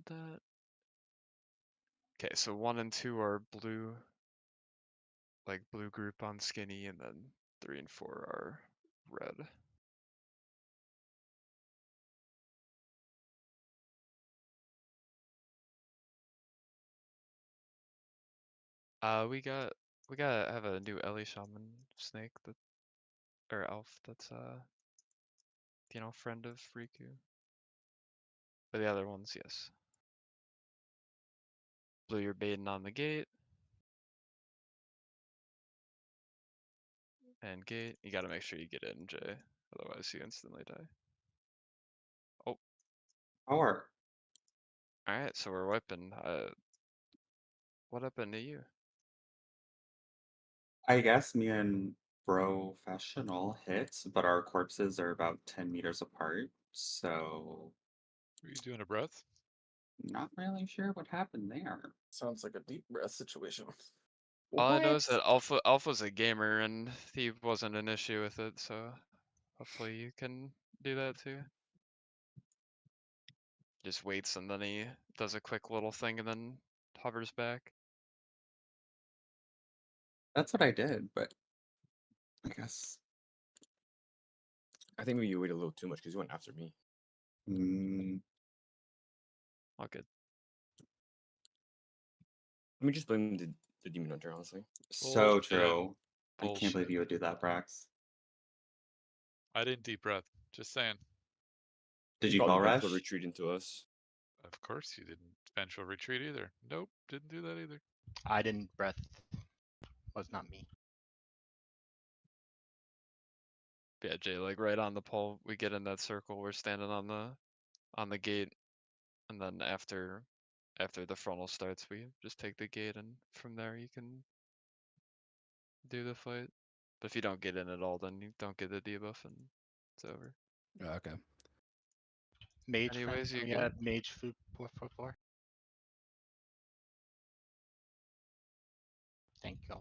that. Okay, so 1 and 2 are blue, like blue group on skinny, and then 3 and 4 are red. We gotta have a new Ellie Shaman snake that, or elf that's you know, friend of Riku. But the other ones, yes. Blue, you're baiting on the gate. And gate, you gotta make sure you get in, Jay. Otherwise you instantly die. Oh, Power. alright, so we're wiping. What happened to you? I guess me and Professional hit, but our corpses are about 10 meters apart, so Were you doing a breath? not really sure what happened there. Sounds like a deep breath situation. All I know is that Alpha's a gamer and he wasn't an issue with it, so hopefully you can do that too. Just waits and then he does a quick little thing and then hovers back. That's what I did, but I guess. I think maybe you waited a little too much because you went after me. All good. Let me just blame the Demon Hunter, honestly. So Bullshit. true. I can't believe Bullshit. you would do that, Brax. I didn't deep breath. Just saying. Did you Thought call the rush? vengeful retreat into us. Of course you didn't vengeful retreat either. Nope, didn't do that either. I didn't breath. Was not me. Yeah, Jay, like right on the pole, we get in that circle, we're standing on the gate, and then after the frontal starts, we just take the gate, and from there you can do the fight. But if you don't get in at all, then you don't get the debuff, and it's over. Okay. Mage Anyways, friend, you we good? got mage food for. Thank you.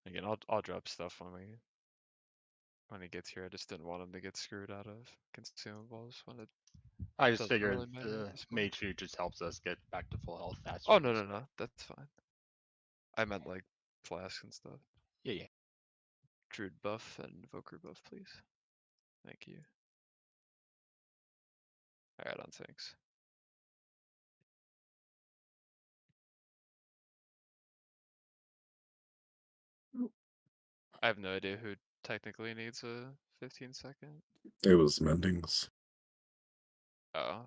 Again, I'll drop stuff when he gets here. I just didn't want him to get screwed out of consumables when it I just doesn't figured really matter the at this point. mage food just helps us get back to full health faster. Oh no, that's fine. I meant like flask and stuff. Yeah. Druid buff and Invoker buff, please. Thank you. Alright, on tanks. I have no idea who technically needs a 15-second. It was Mendings. Oh.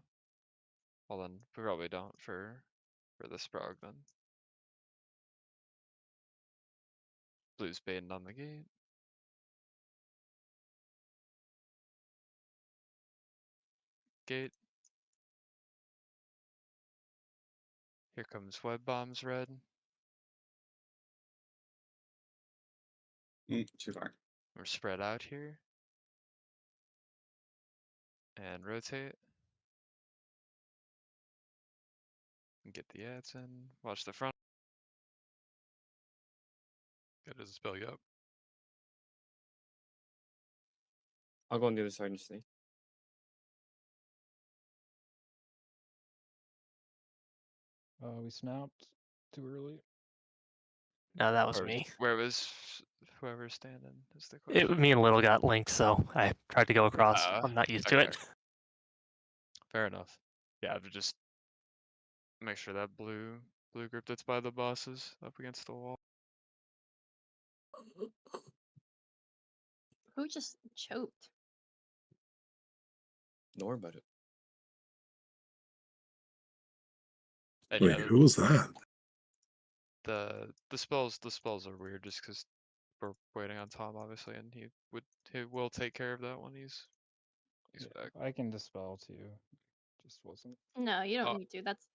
Well then, we probably don't for the Sprog then. Blue's baiting on the gate. Gate. Here comes web bombs, red. Too far. We're spread out here. And rotate. And get the ads in. Watch the front. That doesn't spell you up. I'll go on the other side and stay. We snapped too early. No, that was Or me. where was whoever's standing is the question. Me and Little got linked, so I tried to go across. I'm not used to Okay. it. Fair enough. Yeah, but just make sure that blue group that's by the boss is up against the wall. Who just choked? Don't worry about it. And Wait, yeah, who was that? the spells are weird just because we're waiting on Tom obviously, and he will take care of that when he's back. I can dispel too. Just wasn't. No, you don't Oh. need to. That's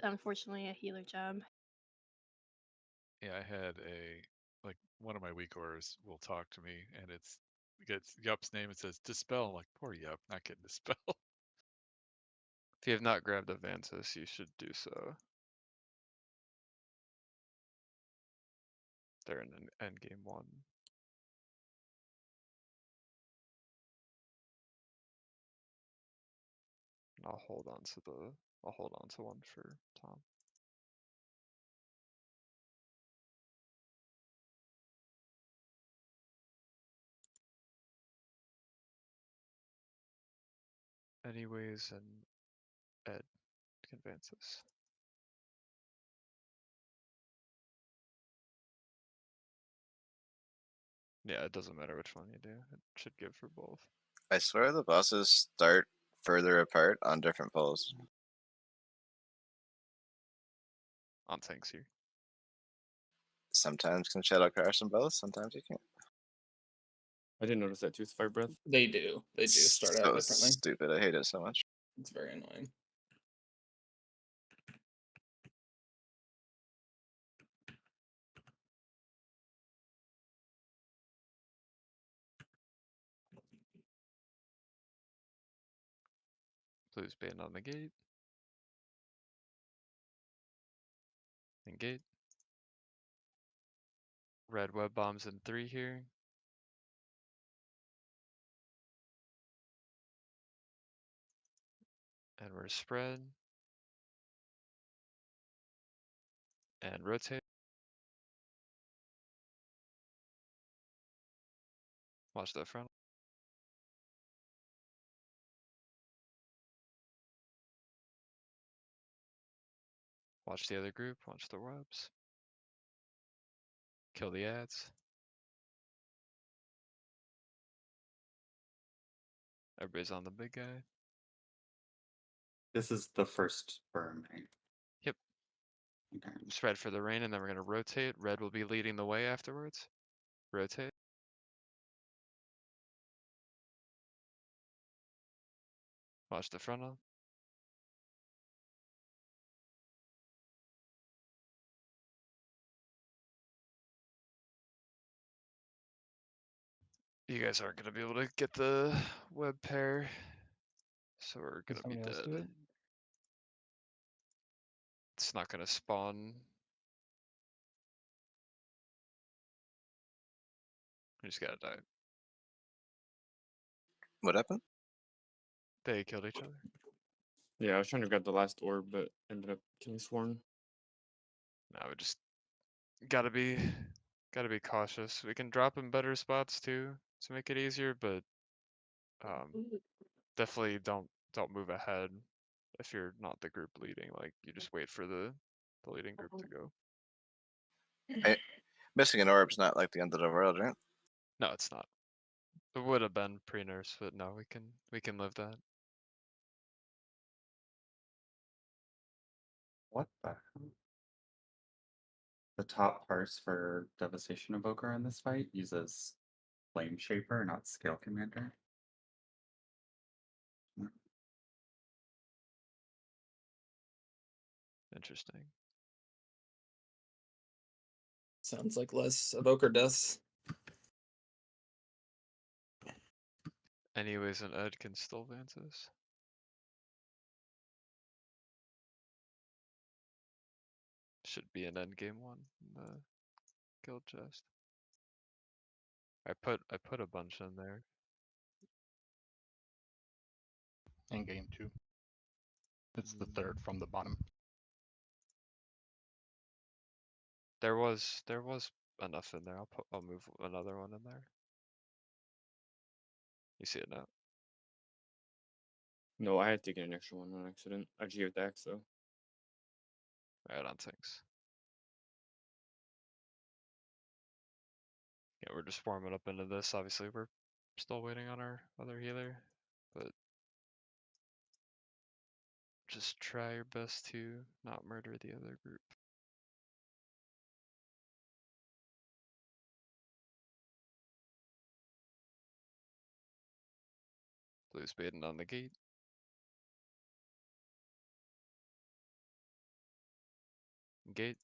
unfortunately a healer job. Yeah, I had like one of my weak auras will talk to me and it gets Yup's name, it says dispel. I'm like, poor Yup, not getting dispel. If you have not grabbed Avantis, you should do so. They're in end game 1. I'll hold on to one for Tom. Anyways, and Ed can advance this. Yeah, it doesn't matter which one you do. It should give for both. I swear the buses start further apart on different poles. On tanks here. Sometimes can shadow crash them both, sometimes you can't. I didn't notice that too. Fire breath. They do. They do start out So differently. stupid. I hate it so much. It's very annoying. Blue's baiting on the gate. And gate. Red web bombs in 3 here. And we're spread. And rotate. Watch the front. Watch the other group, watch the webs. Kill the ads. Everybody's on the big guy. This is the first berm, right? Yep. Okay. Spread for the rain, and then we're gonna rotate. Red will be leading the way afterwards. Rotate. Watch the frontal. You guys aren't gonna be able to get the web pair, so we're Can gonna be somebody else do dead. it? It's not gonna spawn. We just gotta die. What happened? They killed each other. Yeah, I was trying to grab the last orb, but ended up killing Sworn. Now we just gotta be cautious. We can drop in better spots too to make it easier, but definitely don't move ahead if you're not the group leading. Like you just wait for the leading group to go. Missing an orb's not like the end of the world, right? No, it's not. It would have been pre-nerfs, but no, we can live that. What the hell? The top parse for Devastation Evoker in this fight uses Flame Shaper, not Scale Commander. Interesting. Sounds like less evoker deaths. Anyways, an Ed can still advance this. Should be an end game one in the guild chest. I put a bunch in there. In game 2. It's the third from the bottom. There was enough in there. I'll move another one in there. You see it now? No, I had taken an extra one on accident. I just gave it to Axe though. Right on things. Yeah, we're just warming up into this. Obviously, we're still waiting on our other healer, but just try your best to not murder the other group. Blue's baiting on the gate. Gate.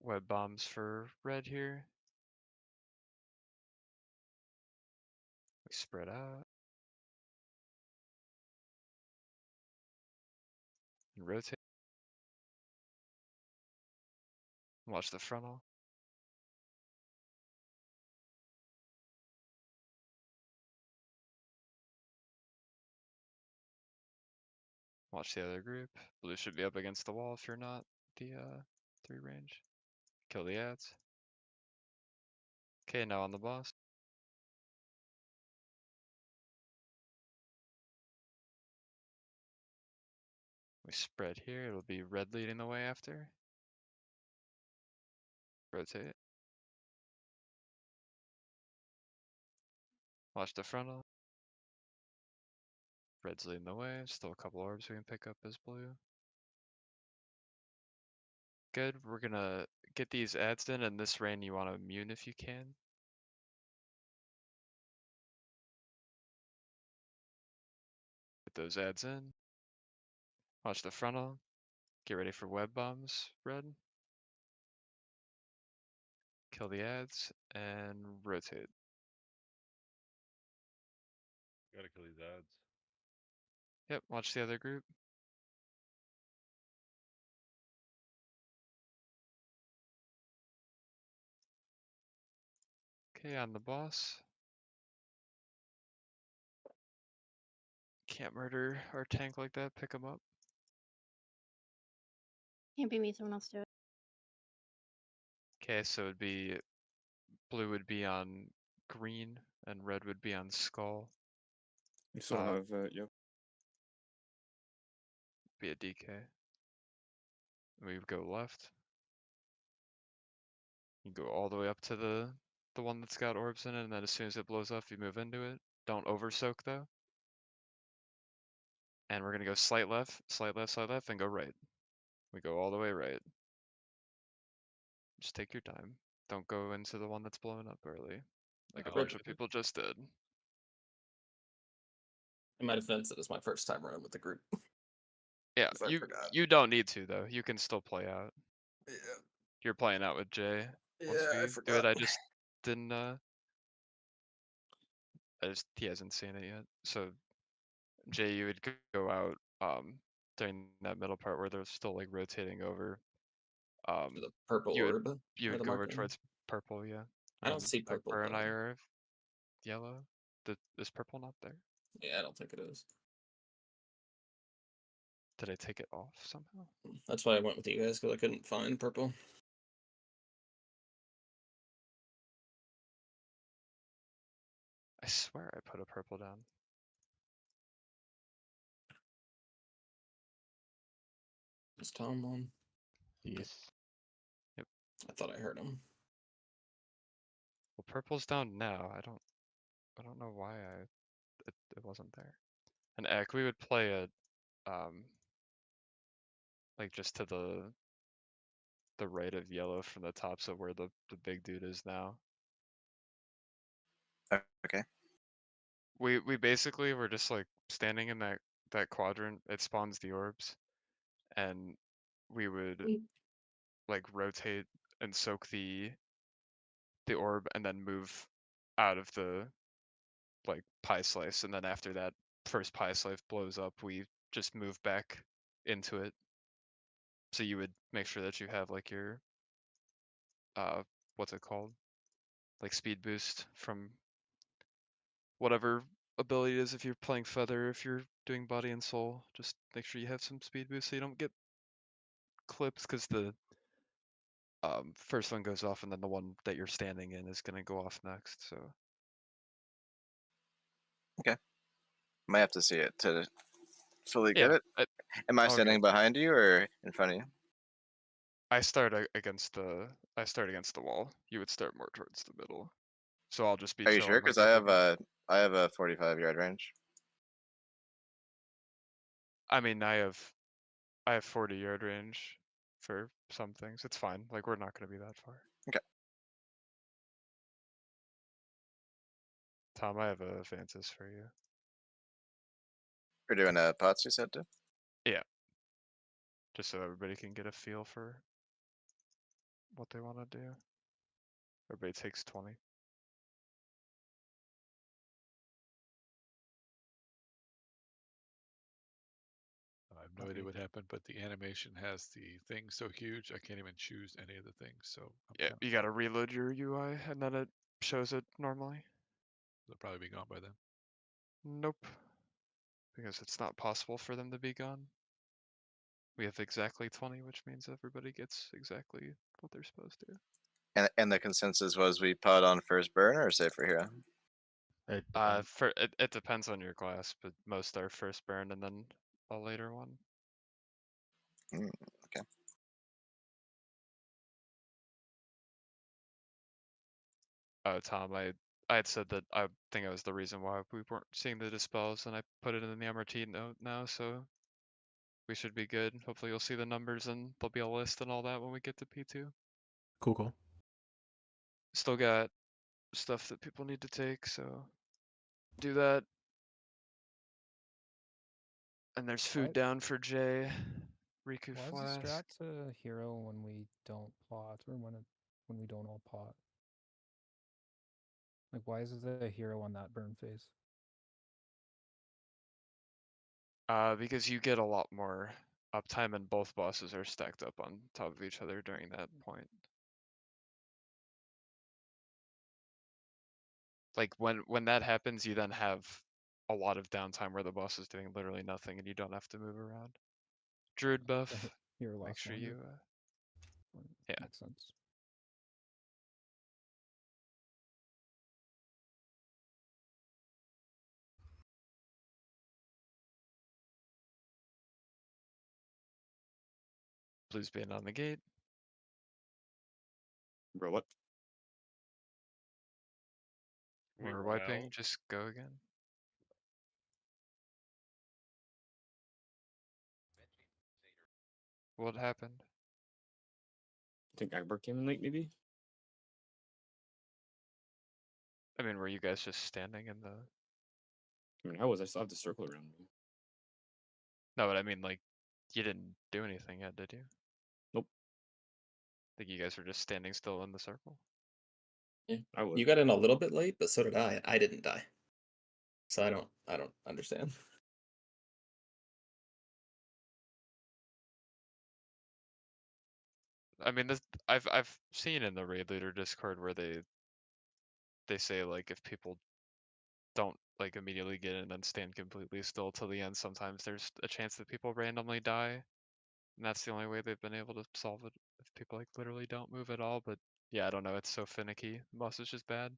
Web bombs for red here. We spread out. And rotate. Watch the frontal. Watch the other group. Blue should be up against the wall if you're not the 3 range. Kill the ads. Okay, now on the boss. We spread here, it'll be red leading the way after. Rotate. Watch the frontal. Red's leading the way, still a couple orbs we can pick up as blue. Good, we're gonna get these ads in, and this rain you wanna immune if you can. Get those ads in. Watch the frontal. Get ready for web bombs, red. Kill the ads, and rotate. Gotta kill these ads. Yep, watch the other group. Okay, on the boss. Can't murder our tank like that, pick him up. Can't be me, someone else do it. Okay, so it'd be blue would be on green and red would be on skull. You still Uh, have yo. Be a DK. We would go left. You go all the way up to the one that's got orbs in it, and then as soon as it blows up, you move into it. Don't over soak though. And we're gonna go slight left, and go right. We go all the way right. Just take your time. Don't go into the one that's blowing up early, like a Oh, bunch yeah. of people just did. In my defense, it is my first time around with the group. Yeah, 'Cause I forgot. you don't need to though. You can still play out. Yeah, You're playing out with Jay. Once yeah, I we do it, forgot. I just didn't he hasn't seen it yet. So Jay, you would go out during that middle part where they're still like rotating over. The purple You would orb. you or would the go over marking. towards purple, yeah. I don't When see purple Akbar and I though. are yellow. Is purple not there? Yeah, I don't think it is. Did I take it off somehow? That's why I went with you guys because I couldn't find purple. I swear I put a purple down. Is Tom on? Yes. I thought I heard him. Well, purple's down now. I don't know why it wasn't there. And Ek, we would play it like just to the right of yellow from the top, so where the big dude is now. Okay. We basically were just like standing in that quadrant. It spawns the orbs, and we would like rotate and soak the orb, and then move out of the like pie slice, and then after that first pie slice blows up, we just move back into it. So you would make sure that you have like your what's it called? Like speed boost from whatever ability it is. If you're playing feather, if you're doing body and soul, just make sure you have some speed boost so you don't get clips, because the first one goes off and then the one that you're standing in is gonna go off next. So Might have to see it to fully get yeah, it. Am I all standing good. behind you or in front of you? I start against the wall. You would start more towards the middle. So I'll just be Are you sure? chilling Because like I have a 45-yard range. I mean, I have 40-yard range for some things. It's fine. Like we're not gonna be that far. Okay. Tom, I have a Vantis for you. We're doing pots, you said too? Just so everybody can get a feel for what they want to do. Everybody takes 20. I have no idea what happened, but the animation has the thing so huge I can't even choose any of the things. So Yeah, you gotta reload your UI and then it shows it normally. they'll probably be gone by then. Nope. Because it's not possible for them to be gone. We have exactly 20, which means everybody gets exactly what they're supposed to. And the consensus was we pot on first burn or save for hero. It depends. It depends on your class, but most are first burn and then a later one. Mm, okay. Oh, Tom, I had said that I think it was the reason why we weren't seeing the dispels, and I put it in the MRT note now, so we should be good. Hopefully, you'll see the numbers and there'll be a list and all that when we get to P2. Cool, cool. Still got stuff that people need to take, so do that. And there's food What? down for Jay. Riku Why is the Flask. strat to hero when we don't pot or when we don't all pot? Like, why is it a hero on that burn phase? Because you get a lot more uptime and both bosses are stacked up on top of each other during that point. Like when that happens, you then have a lot of downtime where the boss is doing literally nothing and you don't have to move around. Druid The buff, hero make lasts sure longer. you, yeah. Makes sense. Blue's being on the gate. Bro, what? We're Well, wiping, just go again. What happened? I think Akbar came in late, maybe? I mean, were you guys just standing in the... I mean, how was I still have the circle around me? No, but I mean, like, you didn't do anything yet, did you? Nope. I think you guys were just standing still in the circle. Yeah. I was. You got in a little bit late, but so did I. I didn't die. So I don't understand. I mean, this I've seen in the raid leader Discord where they say like if people don't like immediately get in and stand completely still till the end, sometimes there's a chance that people randomly die. And that's the only way they've been able to solve it if people like literally don't move at all. But yeah, I don't know, it's so finicky. Boss is just bad.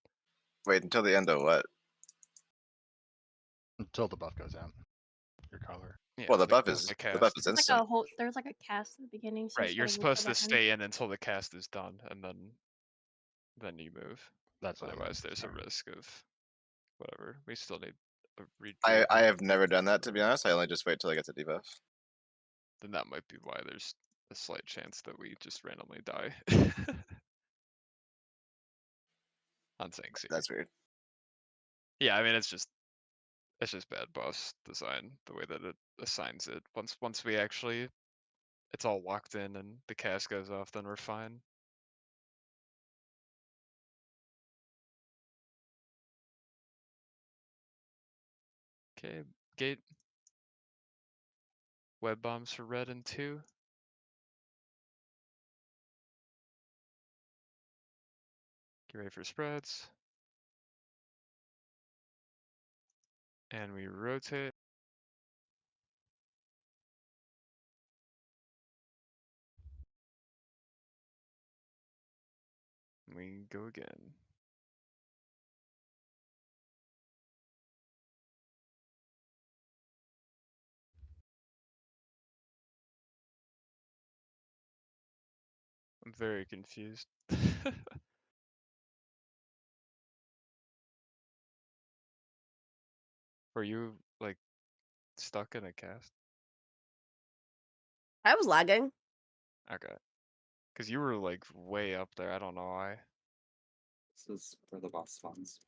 Wait until the end of what? Until the buff goes out. Your color. Yeah, Well, the buff the is cast. It's like instant. a whole. There's like a cast at the beginning, so you Right, just you're gotta wait till supposed the to end. stay in until the cast is done, and then you move. That's what I meant. Otherwise, there's a Sorry. risk of whatever. We still need a read. I have never done that, to be honest. I only just wait till I get to debuff. Then that might be why there's a slight chance that we just randomly die. On Zanx here. That's weird. Yeah, I mean it's just bad boss design, the way that it assigns it. Once we actually it's all locked in and the cast goes off, then we're fine. Okay, gate. Web bombs for red and 2. Get ready for spreads. And we rotate. And we go again. I'm very confused. Were you like stuck in a cast? I was lagging. Okay. Cause you were like way up there. I don't know why. This is for the boss spawns.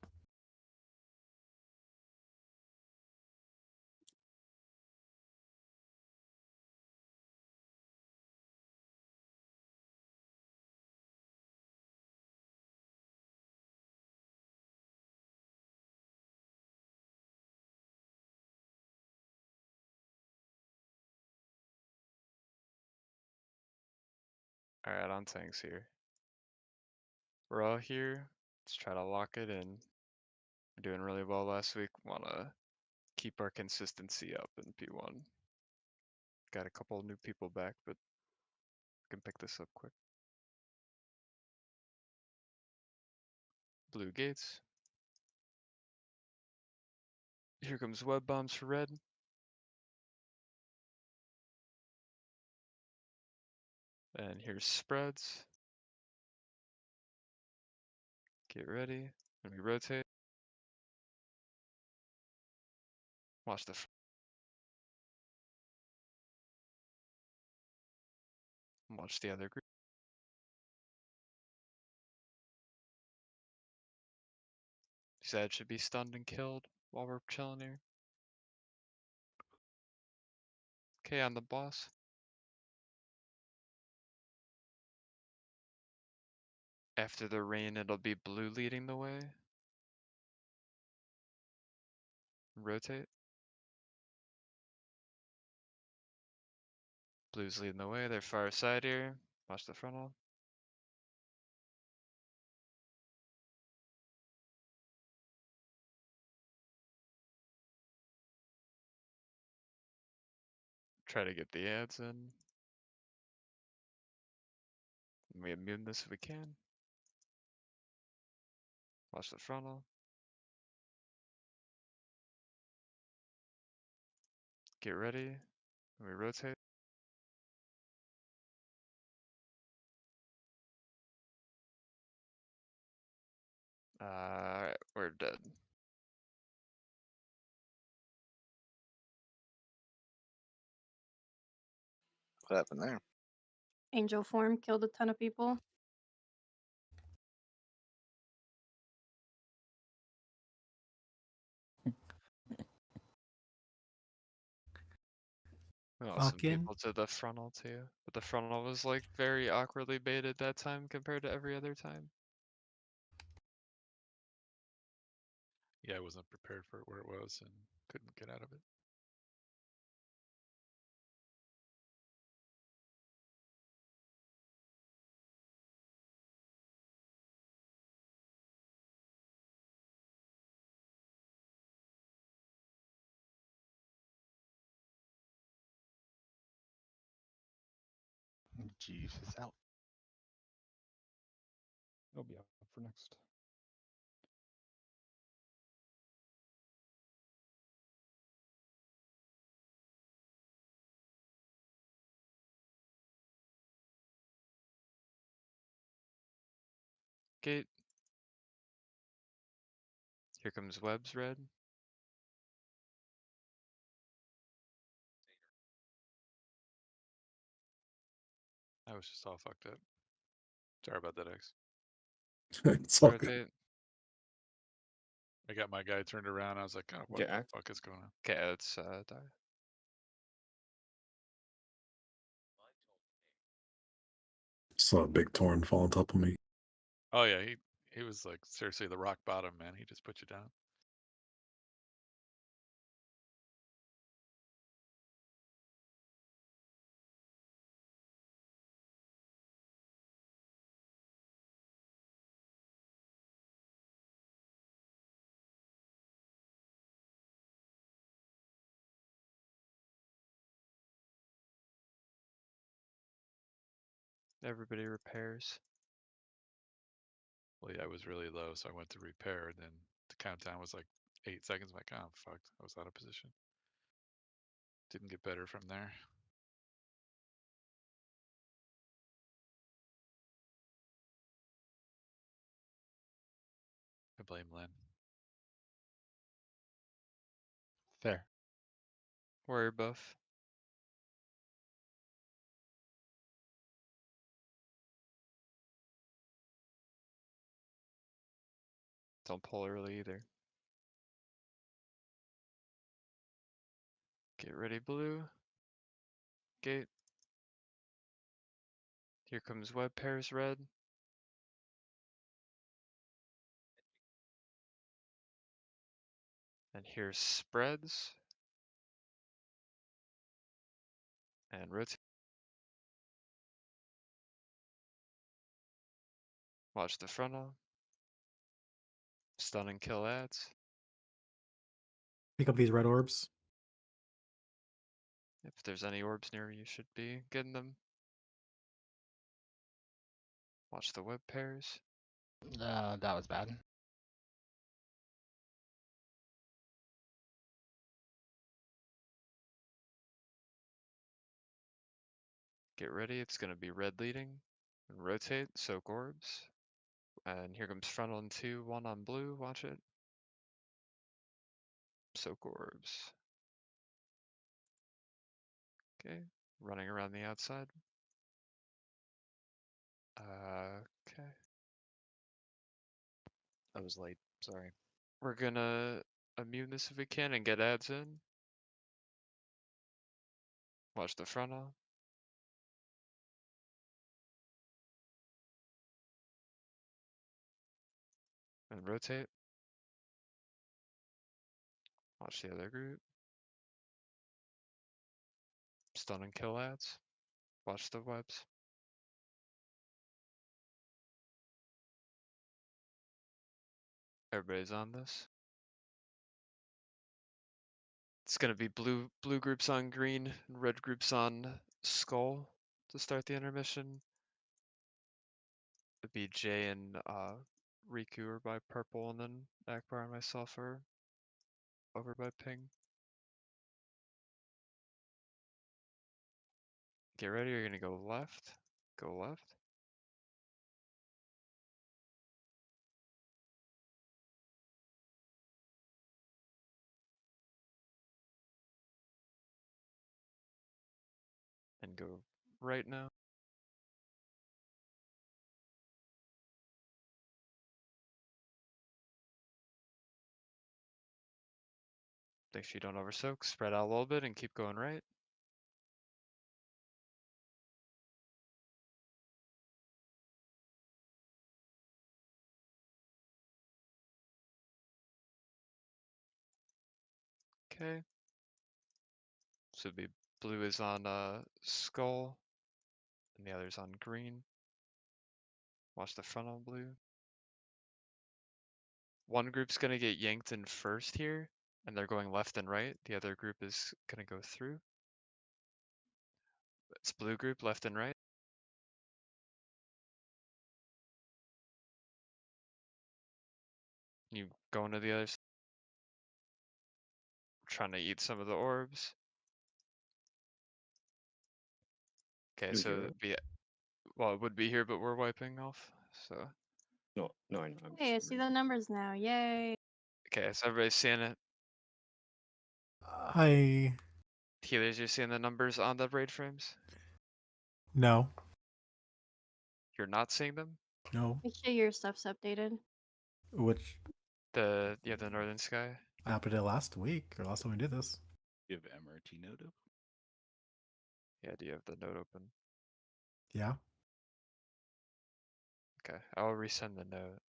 Alright, on tanks here. We're all here. Let's try to lock it in. We're doing really well last week. Wanna keep our consistency up in P1. Got a couple new people back, but can pick this up quick. Blue gates. Here comes web bombs for red. And here's spreads. Get ready. And we rotate. Watch the. Watch the other group. Zed should be stunned and killed while we're chilling here. Okay, on the boss. After the rain, it'll be blue leading the way. Rotate. Blue's leading the way. They're far side here. Watch the frontal. Try to get the ads in. We immune this if we can. Watch the frontal. Get ready. We rotate. We're dead. What happened there? Angel form killed a ton of people. We lost some Fucking. people to the frontal too. But the frontal was like very awkwardly baited that time compared to every other time. Yeah, I wasn't prepared for it where it was and couldn't get out of it. Jeeves is out. It'll be up for next. Gate. Here comes webs red. I was just all fucked up. Sorry about that, X. It's all good. Rotate. I got my guy turned around. I was like, oh, what Get the act. fuck is going on? Okay, let's die. Saw a big torn fall on top of me. Oh yeah, he was like seriously the rock bottom, man. He just put you down. Everybody repairs. Well, yeah, I was really low, so I went to repair, and then the countdown was like 8 seconds. I'm like, oh, fucked. I was out of position. Didn't get better from there. I blame Lynn. Fair. Warrior buff. Don't pull early either. Get ready, blue. Gate. Here comes web pairs red. And here's spreads. And rotate. Watch the frontal. Stun and kill ads. Pick up these red orbs. If there's any orbs near you, should be getting them. Watch the web pairs. That was bad. Get ready, it's gonna be red leading. And rotate, soak orbs. And here comes front on 2, 1 on blue, watch it. Soak orbs. Okay, running around the outside. Okay. I was late. Sorry. We're gonna immune this if we can and get ads in. Watch the front on. And rotate. Watch the other group. Stun and kill ads. Watch the webs. Everybody's on this. It's gonna be blue groups on green, and red groups on skull to start the intermission. It'd be Jay and Riku are by purple, and then Akbar and myself are over by pink. Get ready, you're gonna go left. Go left. And go right now. Make sure you don't oversoak, spread out a little bit and keep going right. Okay. So it'd be blue is on skull, and the other's on green. Watch the front on blue. One group's gonna get yanked in first here, and they're going left and right. The other group is gonna go through. It's blue group, left and right. You go into the other side. Trying to eat some of the orbs. Okay, Who's so your- it'd be, well, it would be here, but we're wiping off, so. No, I know. I'm Hey, I just see the numbers now. Yay. Okay, so everybody's seeing it. Hi. Healers, you're seeing the numbers on the braid frames? No. You're not seeing them? No. Make sure your stuff's updated. Which The Northern Sky? I updated last week or last time we did this. You have MRT node up? Yeah, do you have the note open? Yeah. Okay, I'll resend the note.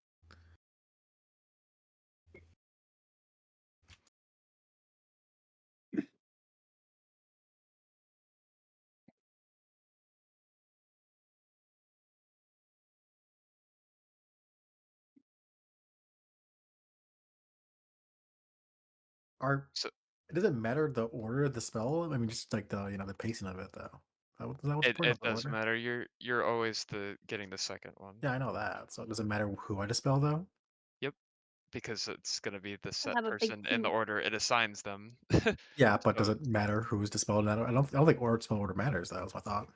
So It doesn't matter the order of the spell. I mean, just like the the pacing of it, though. Is that what's the point of it the does order? matter. You're always getting the second one. Yeah, I know that. So it doesn't matter who I dispel, though. Yep, because it's gonna be the set have a big person in the team. order it assigns them. Yeah, but does So it matter who's dispelled? I don't think order spell order matters. That was my thought.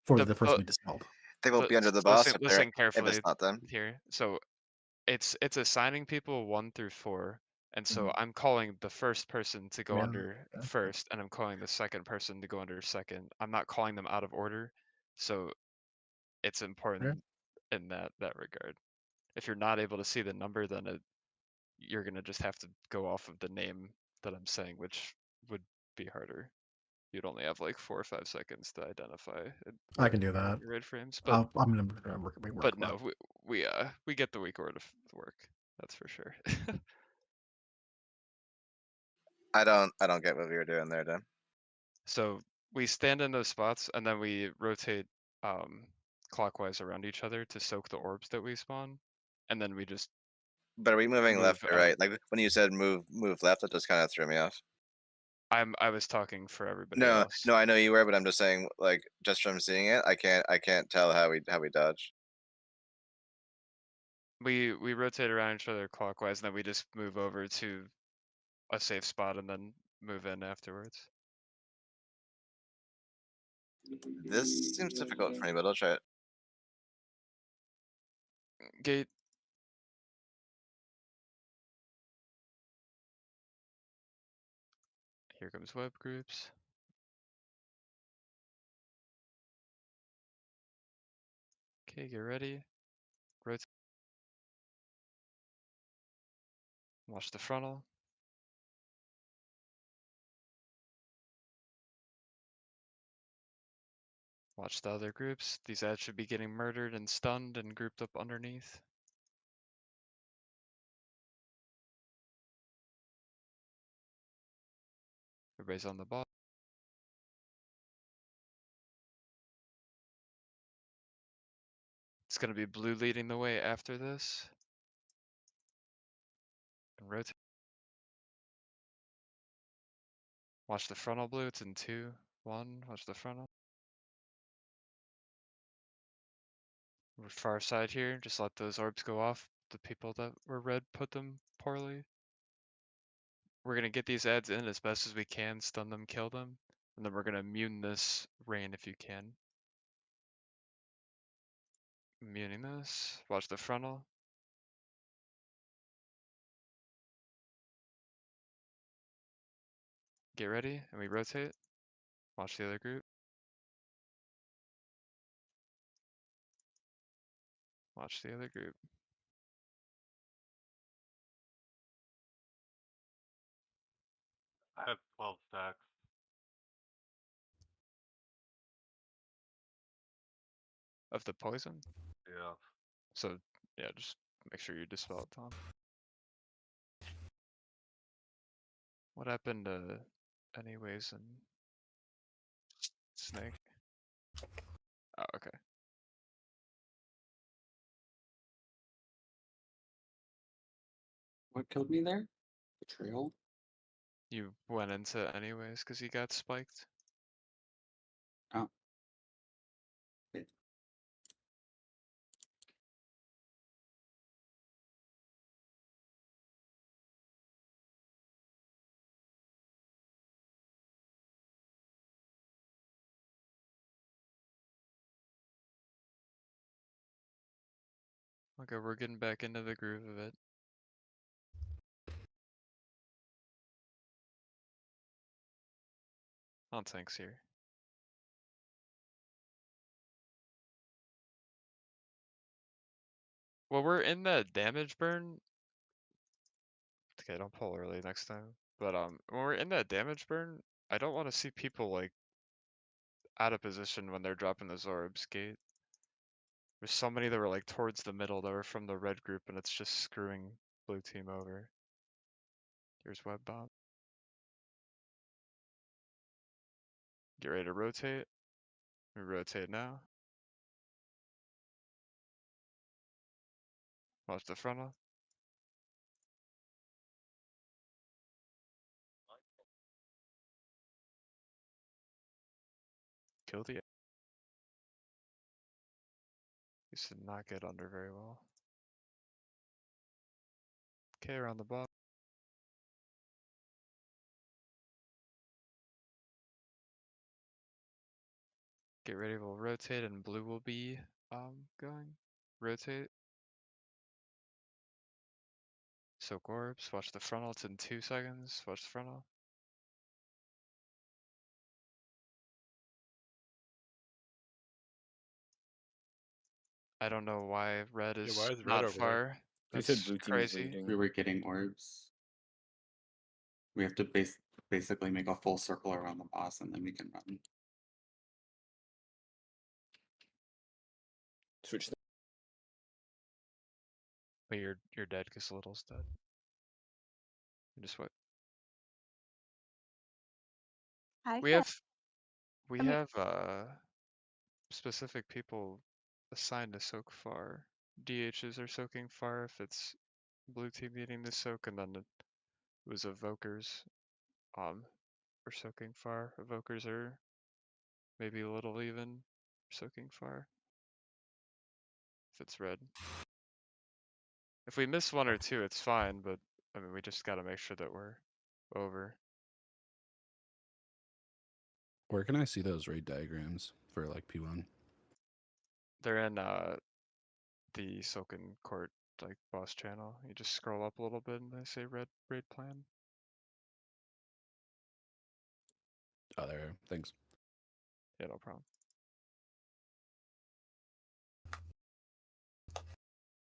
For the person we dispelled. They will be under the so boss listen if carefully it's not them. here. So it's assigning people 1 through 4, and so Mhm. I'm calling the first person to go Yeah, under yeah. first, and I'm calling the second person to go under second. I'm not calling them out of order, so it's important in that regard. If you're not able to see the number, then you're gonna just have to go off of the name that I'm saying, which would be harder. You'd only have like 4 or 5 seconds to identify it I can do that. your red frames, but I'm gonna work. but no, we get the weak order to work. That's for sure. I don't get what we were doing there, Dan. So we stand in those spots and then we rotate clockwise around each other to soak the orbs that we spawn, and then we just But are we moving move left or right? Like when you said move left, that just kind of threw me off. I was talking for everybody No, else. no, I know you were, but I'm just saying, like, just from seeing it, I can't tell how we dodged. We rotate around each other clockwise, and then we just move over to a safe spot and then move in afterwards. This seems difficult for me, but I'll try it. Gate. Here comes web groups. Okay, get ready. Rotate. Watch the frontal. Watch the other groups. These ads should be getting murdered and stunned and grouped up underneath. Everybody's on the ball. It's gonna be blue leading the way after this. And rotate. Watch the frontal blue. It's in 2, 1. Watch the frontal. We're far side here. Just let those orbs go off. The people that were red put them poorly. We're gonna get these ads in as best as we can, stun them, kill them, and then we're gonna immune this rain if you can. Immuning this. Watch the frontal. Get ready, and we rotate. Watch the other group. Watch the other group. I have 12 stacks. Of the poison. Yeah. So yeah, just make sure you dispel it, Tom. What happened to anyways and snake? Oh, okay. What killed me there? Betrayal? You went into anyways because you got spiked. Oh. Wait. Okay, we're getting back into the groove of it. On tanks here. Well, we're in the damage burn. Okay, don't pull early next time. But when we're in that damage burn, I don't want to see people like out of position when they're dropping those orbs. Gate. There's so many that were like towards the middle that were from the red group, and it's just screwing blue team over. Here's web bomb. Get ready to rotate. We rotate now. Watch the frontal. Kill the. Used to not get under very well. Okay, around the ball. Get ready, we'll rotate and blue will be going. Rotate. Soak orbs, watch the frontal, it's in 2 seconds. Watch the frontal. I don't know why red Yeah, is why is red not over there? far. You said That's blue team is crazy. leading. We were getting orbs. We have to basically make a full circle around the boss and then we can run. Switch. But you're dead because Little's dead. You just what? I We feel have we I mean- have specific people assigned to soak far. DHs are soaking far if it's blue team needing to soak, and then it was evokers. or soaking far. Evokers are maybe a little even, soaking far. If it's red. If we miss one or two, it's fine, but I mean, we just gotta make sure that we're over. Where can I see those raid diagrams for like P1? They're in the Silken Court like boss channel. You just scroll up a little bit and they say red raid plan. Oh, there. Thanks. Yeah, no problem.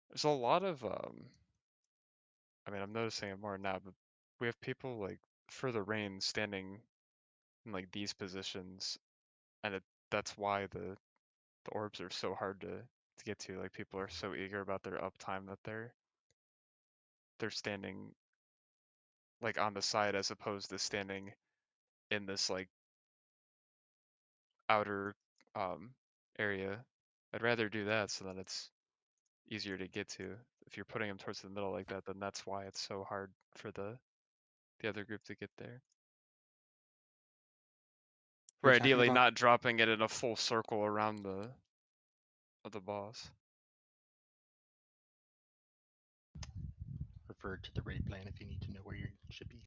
There's a lot of I mean, I'm noticing it more now, but we have people like for the rain standing in like these positions, and that's why the orbs are so hard to get to. Like people are so eager about their uptime that they're standing like on the side as opposed to standing in this like outer area. I'd rather do that so that it's easier to get to. If you're putting them towards the middle like that, then that's why it's so hard for the other group to get there. Are We're you talking ideally about- not dropping it in a full circle around the boss. Refer to the raid plan if you need to know where you should be.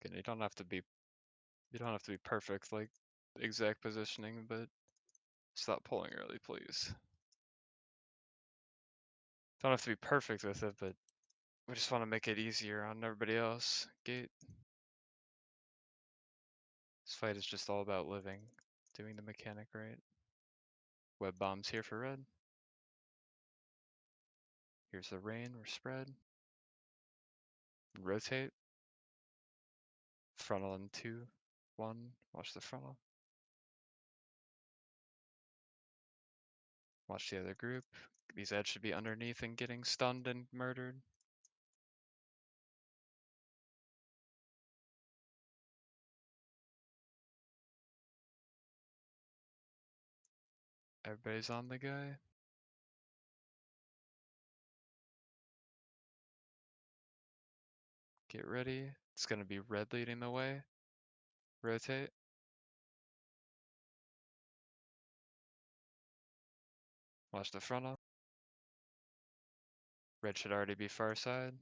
Again, you don't have to be perfect like exact positioning, but stop pulling early, please. Don't have to be perfect with it, but we just want to make it easier on everybody else. Gate. This fight is just all about living, doing the mechanic right. Web bombs here for red. Here's the rain, we're spread. Rotate. Frontal in 2, 1. Watch the frontal. Watch the other group. These ads should be underneath and getting stunned and murdered. Everybody's on the guy. Get ready. It's gonna be red leading the way. Rotate. Watch the frontal. Red should already be far side.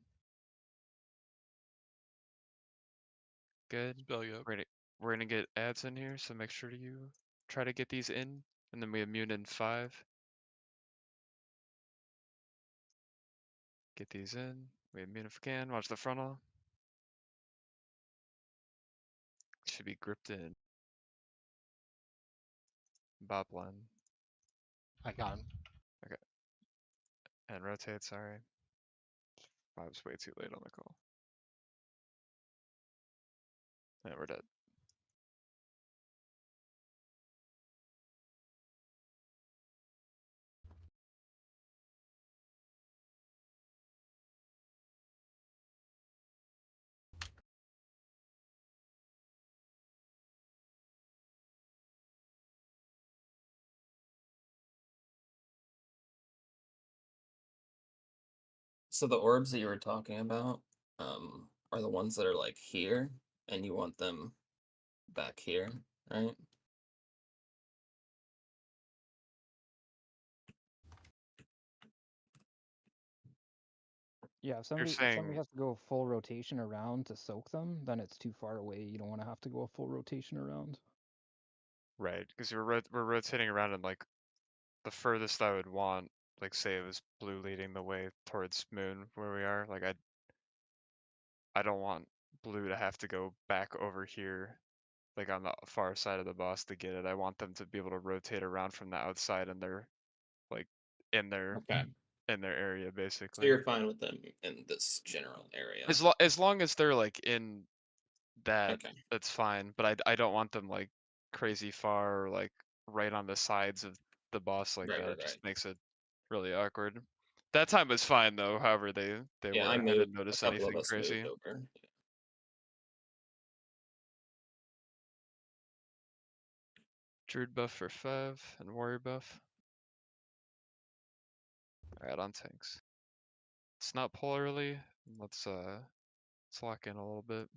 Good. Spell you up. We're gonna get ads in here, so make sure you try to get these in, and then we immune in 5. Get these in. We immune if we can. Watch the frontal. Should be gripped in. Bop line. I got him. And rotate, sorry. I was way too late on the call. Yeah, we're dead. So the orbs that you were talking about, are the ones that are like here, and you want them back here, right? Yeah, if You're somebody saying, has to go a full rotation around to soak them, then it's too far away. You don't want to have to go a full rotation around. right, because we're rotating around and like the furthest I would want, like say it was blue leading the way towards moon where we are, like I don't want blue to have to go back over here, like on the far side of the boss to get it. I want them to be able to rotate around from the outside and they're like in their Okay. area So basically. you're fine with them in this general area. As long as they're like in that, Okay. that's fine. But I don't want them like crazy far or like right on the sides of the boss like Right, that. right, It just right. makes it really awkward. That time was fine though. However, they Yeah, were. I I moved. didn't A notice couple of anything us crazy. moved over. Druid buff for 5 and warrior buff. Alright, on tanks. It's not pull early. Let's lock in a little bit.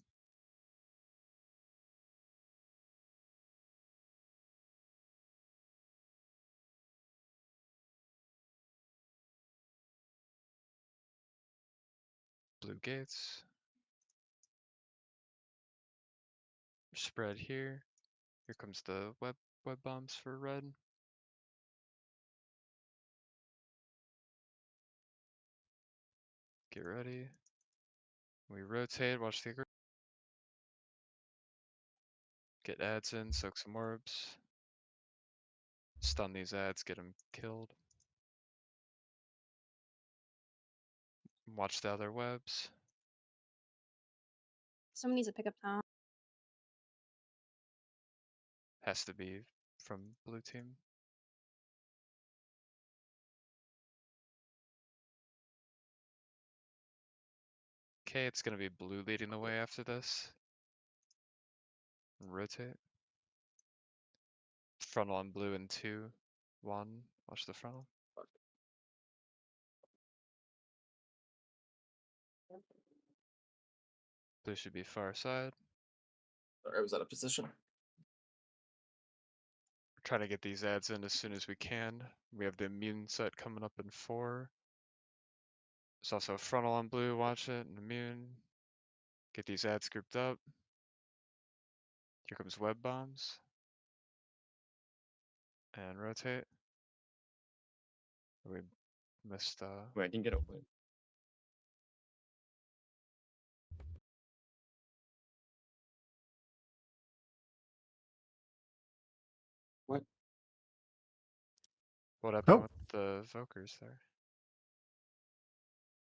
Blue gates. Spread here. Here comes the web bombs for red. Get ready. We rotate, watch the group. Get ads in, soak some orbs. Stun these ads, get them killed. Watch the other webs. Someone needs to pick up Tom. Has to be from blue team. Okay, it's gonna be blue leading the way after this. Rotate. Frontal on blue in 2, 1. Watch the frontal. Blue should be far side. Sorry, I was out of position. We're trying to get these ads in as soon as we can. We have the immune set coming up in 4. There's also a frontal on blue, watch it, and immune. Get these ads grouped up. Here comes web bombs. And rotate. We missed Wait, I didn't get a win. What? what happened Oh. with the Vokers there?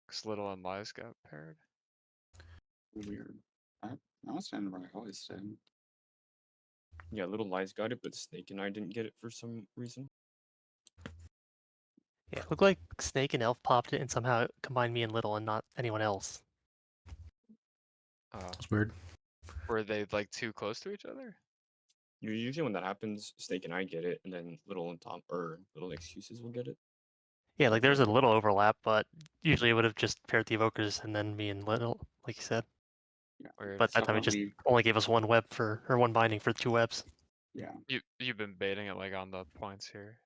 Cause Little and Lies got paired. Weird. I was standing where I always stand. Yeah, Little Lies got it, but Snake and I didn't get it for some reason. Yeah, it looked like Snake and Elf popped it and somehow it combined me and Little and not anyone else. That's weird. Were they like too close to each other? Usually when that happens, Snake and I get it, and then Little and Tom or Little Excuses will get it. Yeah, like there's a little overlap, but usually it would have just paired the Evokers and then me and Little, like you said. Yeah. Weird. But that So time it when just we- only gave us one web for, or one binding for 2 webs. Yeah. You've been baiting it like on the points here.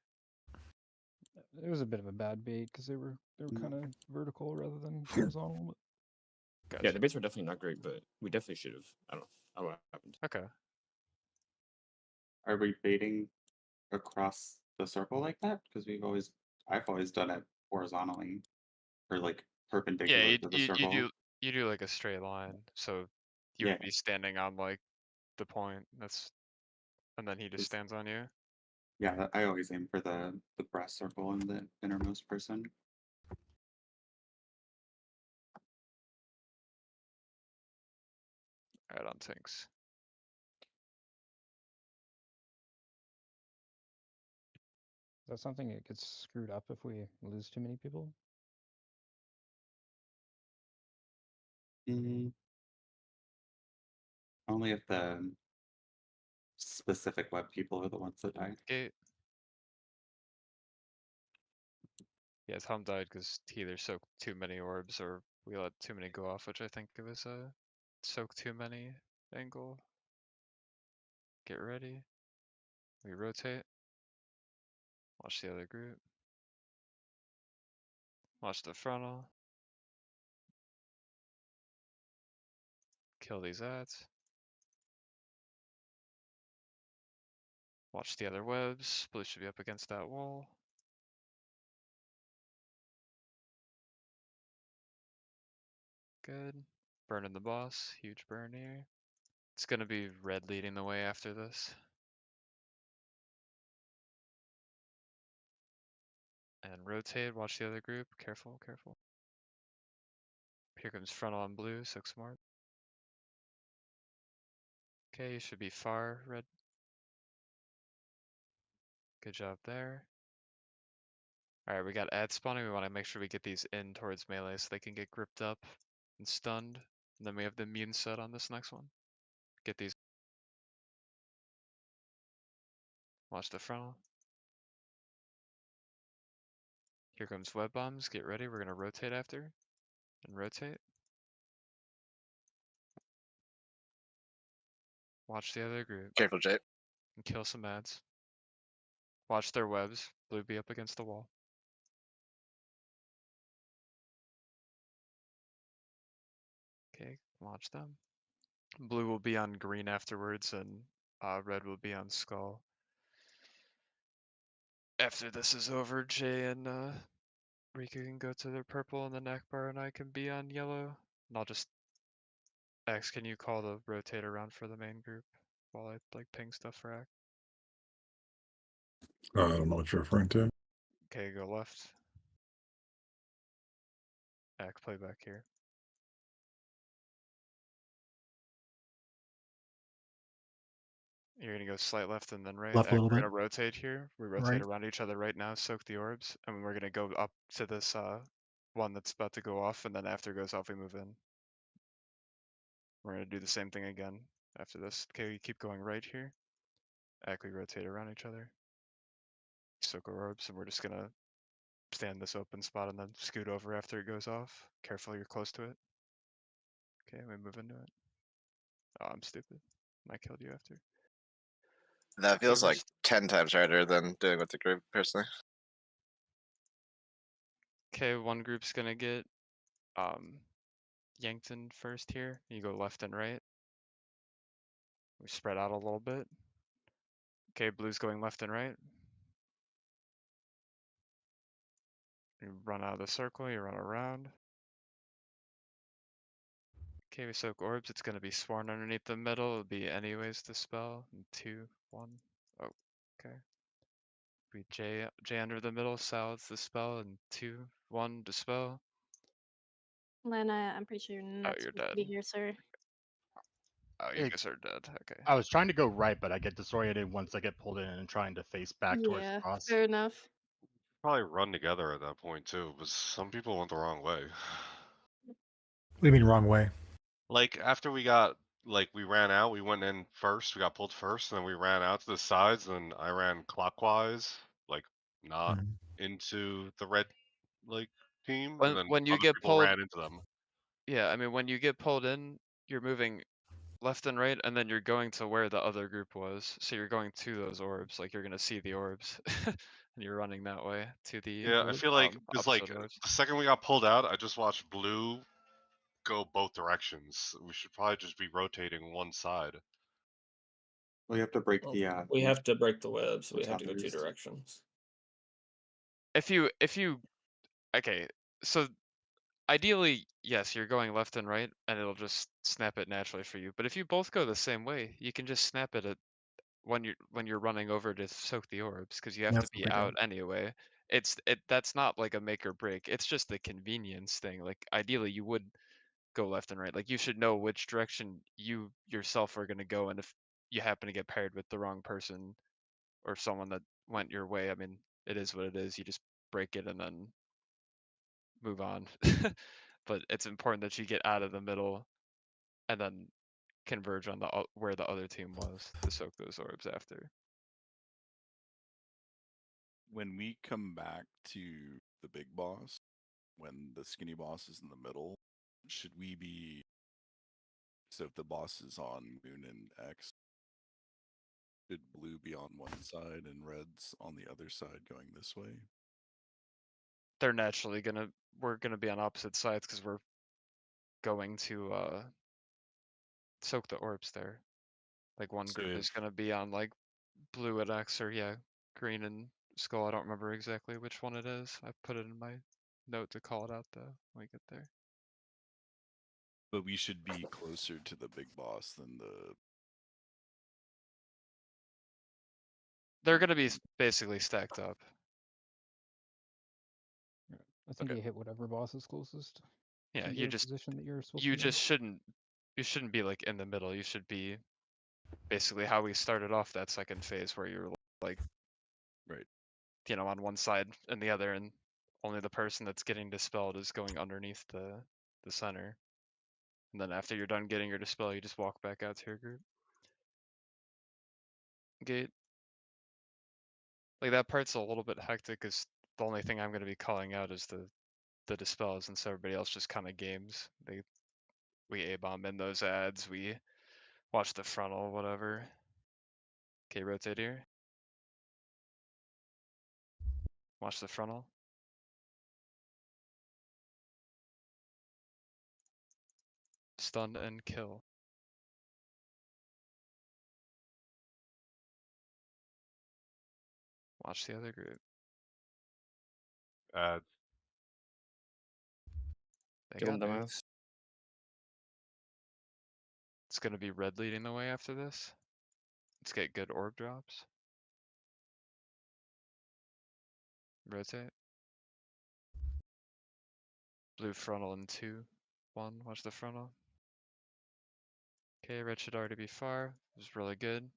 It was a bit of a bad bait because they were Mm. kind of vertical rather than horizontal. But Gotcha. Yeah, the baits were definitely not great, but we definitely should have. I don't know what happened. Okay. Are we baiting across the circle like that? Because I've always done it horizontally, or like perpendicular Yeah, to the circle. you do like a straight line, so you Yeah. would be standing on like the point. And then he just Is- stands on you. Yeah, I always aim for the breast circle and the innermost person. Alright, on tanks. is that something that gets screwed up if we lose too many people? Only if the specific web people are the ones that die. Gate. Yeah, Tom died because he either soaked too many orbs or we let too many go off, which I think it was a soak too many angle. Get ready. We rotate. Watch the other group. Watch the frontal. Kill these ads. Watch the other webs. Blue should be up against that wall. Good. Burning the boss. Huge burn here. It's gonna be red leading the way after this. And rotate. Watch the other group. Careful, careful. Here comes frontal on blue. So smart. Okay, you should be far red. Good job there. Alright, we got ad spawning. We want to make sure we get these in towards melee so they can get gripped up and stunned. And then we have the immune set on this next one. Get these. Watch the frontal. Here comes web bombs. Get ready. We're gonna rotate after. And rotate. Watch the other group. Careful, Jay. And kill some ads. Watch their webs. Blue be up against the wall. Okay, watch them. Blue will be on green afterwards, and red will be on skull. After this is over, Jay and Rika can go to their purple, and then Akbar and I can be on yellow. And I'll just X, can you call the rotate around for the main group while I like ping stuff for Ak? I don't know what you're referring to. Okay, go left. Ak, play back here. You're gonna go slight left and then right. Left a Ak, little we're bit. gonna rotate here. We rotate Right. around each other right now, soak the orbs, and we're gonna go up to this one that's about to go off, and then after it goes off, we move in. We're gonna do the same thing again after this. Okay, we keep going right here. Ak, we rotate around each other. Soak our orbs, and we're just gonna stand this open spot and then scoot over after it goes off. Careful, you're close to it. Okay, we move into it. Oh, I'm stupid. I killed you after. That Okay, feels we're like 10 times harder than doing with the group, personally. Okay, one group's gonna get yanked in first here. You go left and right. We spread out a little bit. Okay, blue's going left and right. You run out of the circle, you run around. Okay, we soak orbs. It's gonna be sworn underneath the middle. It'll be anyways to spell. In 2, 1. Oh, okay. We J under the middle, Sal's the spell, and 2, 1 dispel. Lena, I'm pretty sure you're Oh, not you're supposed to dead. be here, sir. Oh, you It- guys are dead. Okay. I was trying to go right, but I get disoriented once I get pulled in and trying to face back towards Yeah, cross. fair enough. Probably run together at that point too, but some people went the wrong way. What do you mean wrong way? Like after we ran out, we went in first, we got pulled first, and then we ran out to the sides, and I ran clockwise, like not Mhm. into the red team, and then When you other get people pulled, ran into them. yeah, I mean when you get pulled in, you're moving left and right, and then you're going to where the other group was. So you're going to those orbs, like you're gonna see the orbs, and you're running that way to the Yeah, I feel like because opposite orbs. the second we got pulled out, I just watched blue go both directions. We should probably just be rotating one side. We have to break Well, the we have to break the web, so we have to go two boundaries. directions. If you okay, so ideally, yes, you're going left and right, and it'll just snap it naturally for you. But if you both go the same way, you can just snap it at when you're running over to soak the orbs, because you have Yeah, to that's what be we out did. anyway. That's not like a make or break. It's just the convenience thing. Like ideally, you would go left and right. Like you should know which direction you yourself are gonna go, and if you happen to get paired with the wrong person or someone that went your way, I mean, it is what it is. You just break it and then move on. But it's important that you get out of the middle and then converge on where the other team was to soak those orbs after. When we come back to the big boss, when the skinny boss is in the middle, should we be, so if the boss is on Moon and X, should blue be on one side and red's on the other side going this way? They're naturally we're gonna be on opposite sides because we're going to soak the orbs there. Like one So group is if gonna be on like blue at X, or yeah, green and skull. I don't remember exactly which one it is. I put it in my note to call it out though when we get there. but we should be closer to the big boss than the They're gonna be basically stacked up. I think Okay. you hit whatever boss is closest. Yeah, in you your just position that you're supposed you to be in. just shouldn't be like in the middle. You should be basically how we started off that second phase, where you're like right. On one side and the other, and only the person that's getting dispelled is going underneath the center. And then after you're done getting your dispel, you just walk back out to your group. Gate. Like that part's a little bit hectic because the only thing I'm gonna be calling out is the dispels, and so everybody else just kind of games. We A-bomb in those ads, we watch the frontal, whatever. Okay, rotate here. Watch the frontal. Stun and kill. Watch the other group. They Kill him, got me. dumbass. It's gonna be red leading the way after this. Let's get good orb drops. Rotate. Blue frontal in 2, 1. Watch the frontal. Okay, red should already be far. It was really good.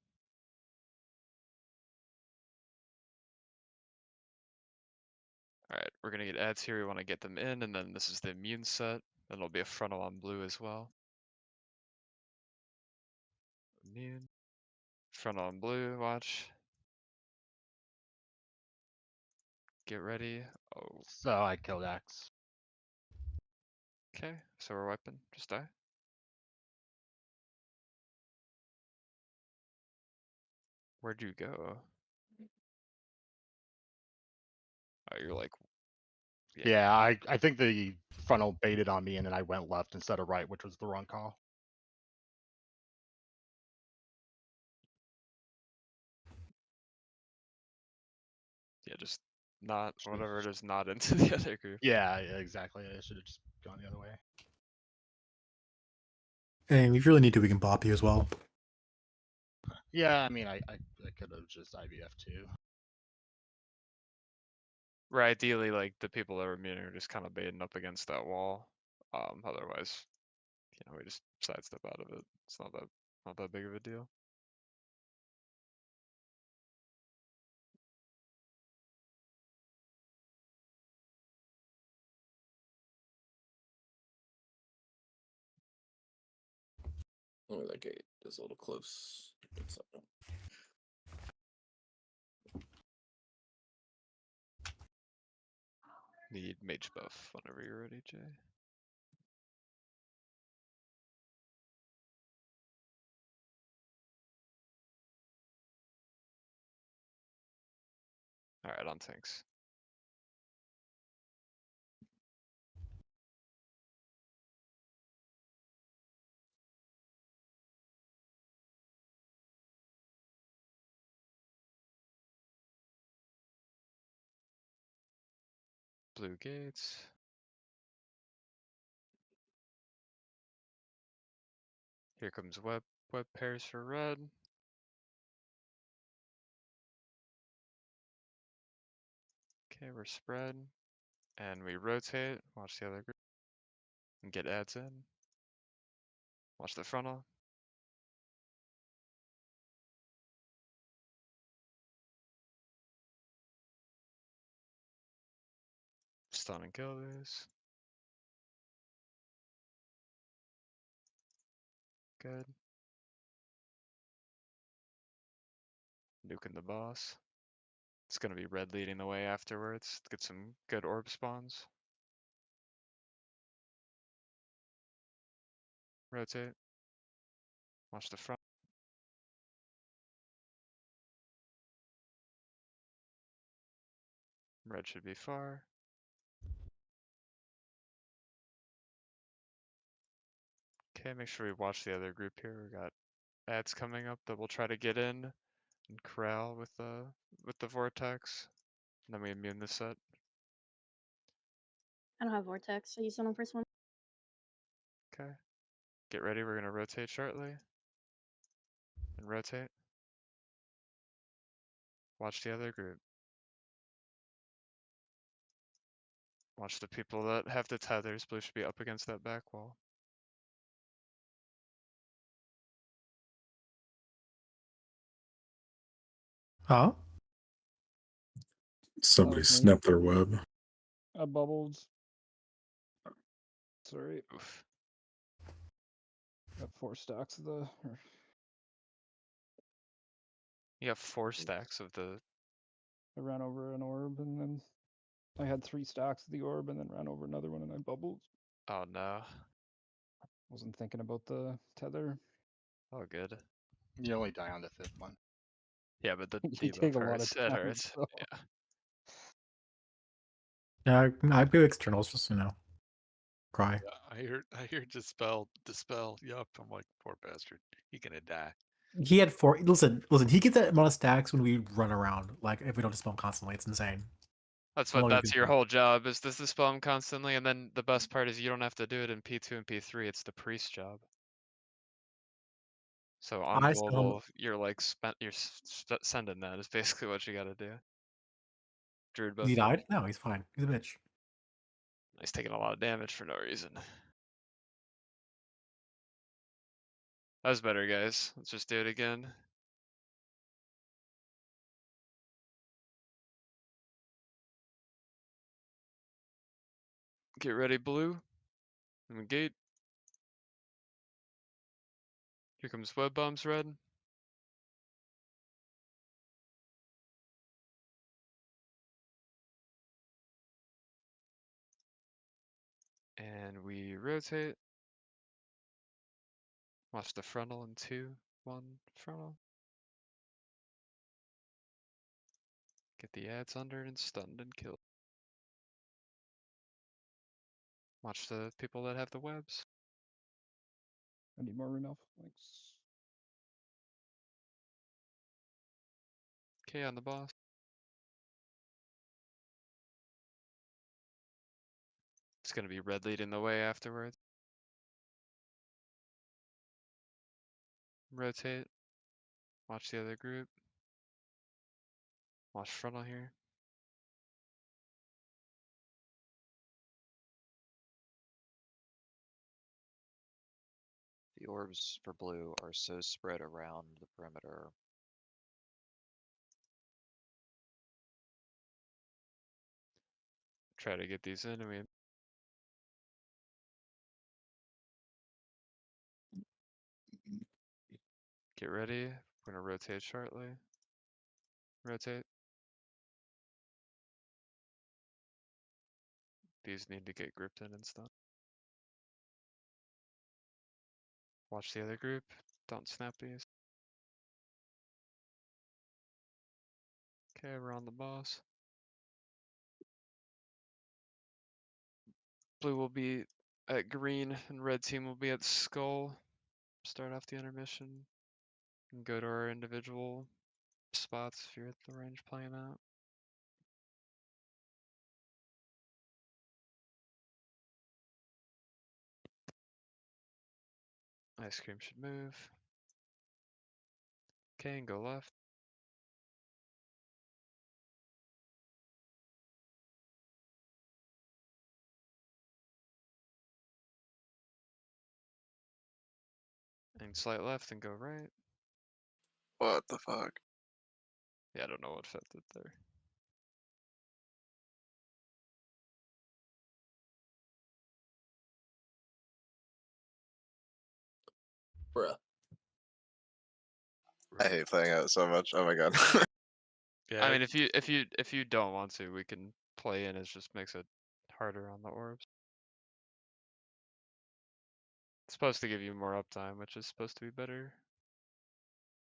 Alright, we're gonna get ads here. We want to get them in, and then this is the immune set. Then it'll be a frontal on blue as well. Immune. Frontal on blue, watch. Get ready. Oh. So I killed X. Okay, so we're wiping. Just die. Where'd you go? Oh, you're like. Yeah, I think the frontal baited on me and then I went left instead of right, which was the wrong call. Yeah, just not whatever it is, not into the other group. Yeah, exactly. I should have just gone the other way. And we really need to, we can pop you as well. Yeah, I mean, I could have just IVF too. Right, ideally, like the people that were immune are just kind of baiting up against that wall. Otherwise, we just sidestep out of it. It's not that big of a deal. Oh, that gate is a little close. Need mage buff whenever you're ready, Jay. Alright, on tanks. Blue gates. Here comes web pairs for red. Okay, we're spread. And we rotate. Watch the other group. And get ads in. Watch the frontal. Stun and kill this. Good. Nuking the boss. It's gonna be red leading the way afterwards. Get some good orb spawns. Rotate. Watch the front. Red should be far. Okay, make sure we watch the other group here. We got ads coming up that we'll try to get in and corral with the vortex. And then we immune the set. I don't have vortex. I use it on first one. Okay. Get ready, we're gonna rotate shortly. And rotate. Watch the other group. Watch the people that have the tethers. Blue should be up against that back wall. Huh? Somebody was me. snapped their web. I bubbled. Sorry. Oof. Got 4 stacks of the. Or... You have 4 stacks of the I ran over an orb and then I had 3 stacks of the orb and then ran over another one and I bubbled. Oh no. Wasn't thinking about the tether. Oh good. You only die on the 5th one. Yeah, but the You take debuff a lot of hurts. It damage, hurts. so. Yeah. Yeah, I do externals just cry. Yeah, I hear dispel. Yup. I'm like, poor bastard. He gonna die. He had 4. Listen. He gets that amount of stacks when we run around. Like if we don't dispel him constantly, it's insane. That's How what long you that's can your do it? whole job is this dispel him constantly, and then the best part is you don't have to do it in P2 and P3, it's the priest job. So on I spell him. global, you're like sending that is basically what you gotta do. Druid He buff you. died? No, he's fine. He's a bitch. He's taking a lot of damage for no reason. That was better, guys. Let's just do it again. Get ready, blue. And gate. Here comes web bombs, red. And we rotate. Watch the frontal in 2, 1, frontal. Get the ads under and stunned and killed. Watch the people that have the webs. I need more rune elf. Thanks. Okay, on the boss. It's gonna be red leading the way afterwards. Rotate. Watch the other group. Watch frontal here. The orbs for blue are so spread around the perimeter. Try to get these in and we get ready. We're gonna rotate shortly. Rotate. These need to get gripped in and stuff. Watch the other group. Don't snap these. Okay, we're on the boss. Blue will be at green and red team will be at skull. Start off the intermission and go to our individual spots if you're at the range playing out. Ice cream should move. Okay, and go left. And slight left and go right. What the fuck? Yeah, I don't know what Fett did there. Bruh. I hate playing out so much. Oh my god. Yeah. I mean, if you don't want to, we can play in. It just makes it harder on the orbs. It's supposed to give you more uptime, which is supposed to be better.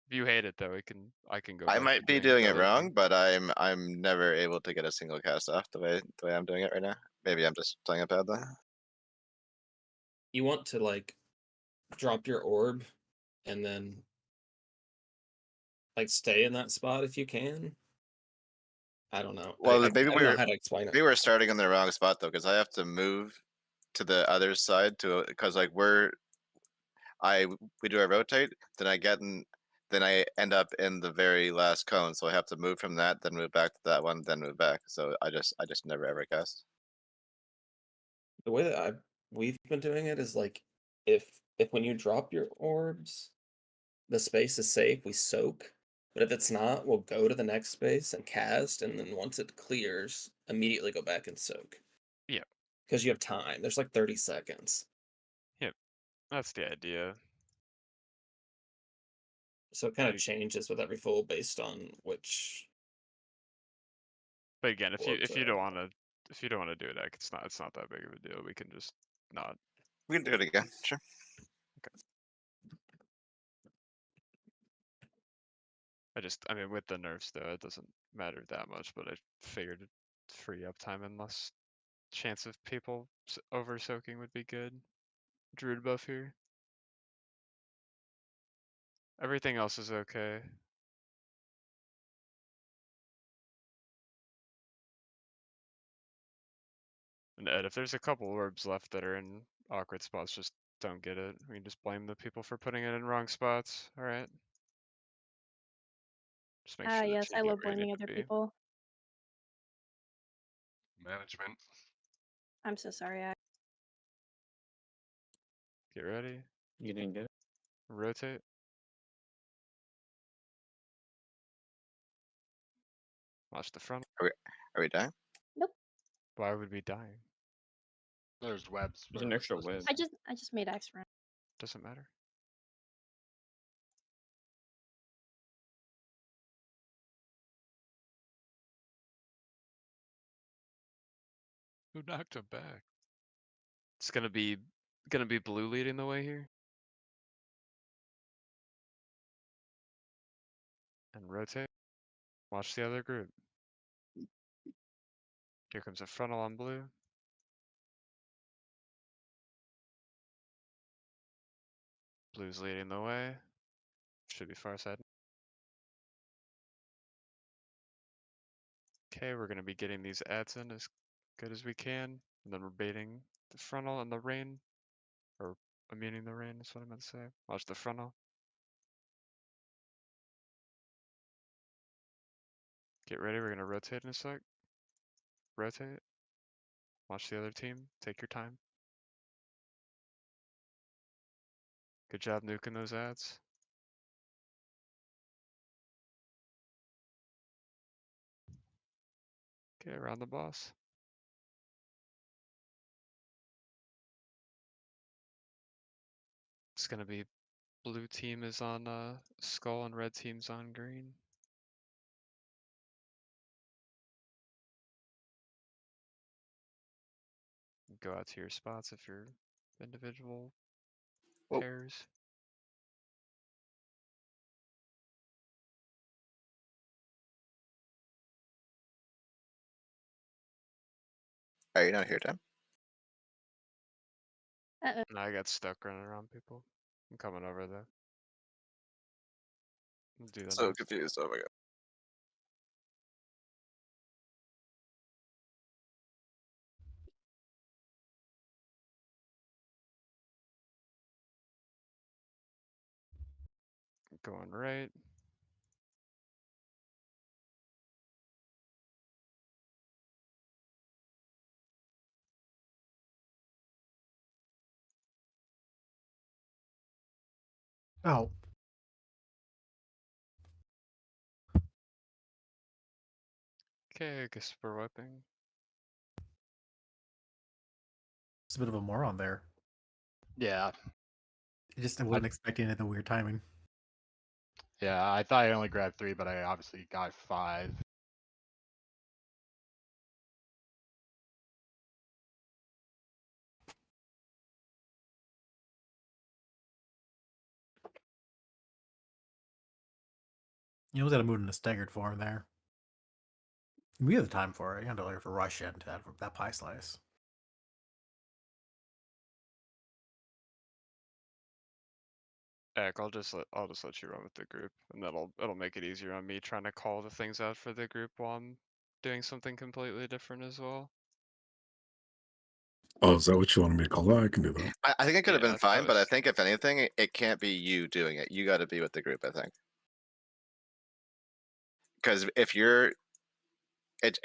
If you hate it though, I can go I back to might be green doing it fairly wrong, easy. but I'm never able to get a single cast off the way I'm doing it right now. Maybe I'm just playing it badly. You want to like drop your orb and then like stay in that spot if you can. I don't know. Well, I maybe don't know how to explain it. maybe we're starting in the wrong spot though, because I have to move to the other side because like we do a rotate, then then I end up in the very last cone, so I have to move from that, then move back to that one, then move back. So I just never ever cast. The way that we've been doing it is like if when you drop your orbs, the space is safe, we soak. But if it's not, we'll go to the next space and cast, and then once it clears, immediately go back and soak. Yep. Because you have time. There's like 30 seconds. Yep. That's the idea. So it kind of changes with every full based on which But again, if you don't want Vortex. to do it, it's not that big of a deal. We can just not. We can do it again. Sure. I mean, with the nerfs though, it doesn't matter that much. But I figured it'd free up time and less chance of people over soaking would be good. Druid buff here. Everything else is okay. And Ed, if there's a couple orbs left that are in awkward spots, just don't get it. We can just blame the people for putting it in wrong spots. All right. Just make sure that Yes, you I get love where you need blaming to other be. people. Management. I'm so sorry. Get ready. You didn't get it? Rotate. Watch the front. Are we dying? Nope. Why would we die? There's webs. There's an extra web. I just made X friend. Doesn't matter. Who knocked him back? It's gonna be blue leading the way here. And rotate. Watch the other group. Here comes a frontal on blue. Blue's leading the way. Should be far side. Okay, we're gonna be getting these ads in as good as we can. And then we're baiting the frontal and the rain. Or immuning the rain is what I meant to say. Watch the frontal. Get ready, we're gonna rotate in a sec. Rotate. Watch the other team. Take your time. Good job nuking those ads. Okay, around the boss. It's gonna be blue team is on skull and red team's on green. Go out to your spots if you're individual Whoa. pairs. Are you not here, Tim? And I got stuck running around people. I'm coming over there. Do the So next. confused. Oh my god. Going right. Oh, Okay, I guess we're wiping. it's a bit of a moron there. Yeah. I wasn't expecting it. The weird timing. Yeah, I thought I only grabbed 3, but I obviously got 5. You always got to move in a staggered form there. We have the time for it. You don't have to rush into that pie slice. Heck, I'll just let you run with the group, and it'll make it easier on me trying to call the things out for the group while I'm doing something completely different as well. Oh, is that what you wanted me to call that? I can do that. I think it could have Yeah, been fine, but I was- think if anything, it can't be you doing it. You got to be with the group. I think because if you're, it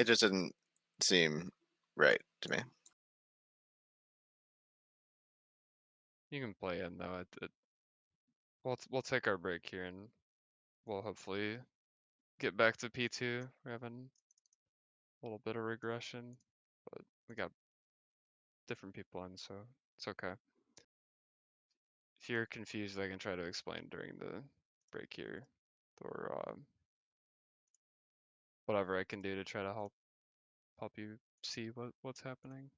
just didn't seem right to me. You can play in though. We'll take our break here and we'll hopefully get back to P2. We're having a little bit of regression, but we got different people in, so it's okay. If you're confused, I can try to explain during the break here, or whatever I can do to try to help you see what's happening.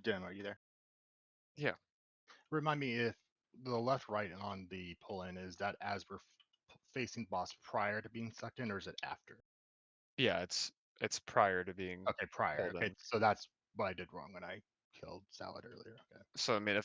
Dim, are you there? Yeah. Remind me if the left right on the pull in is that as we're facing boss prior to being sucked in, or is it after? Yeah, it's prior to being Okay, prior. pulled Okay, in. so that's what I did wrong when I killed Salad earlier. Okay. So I mean,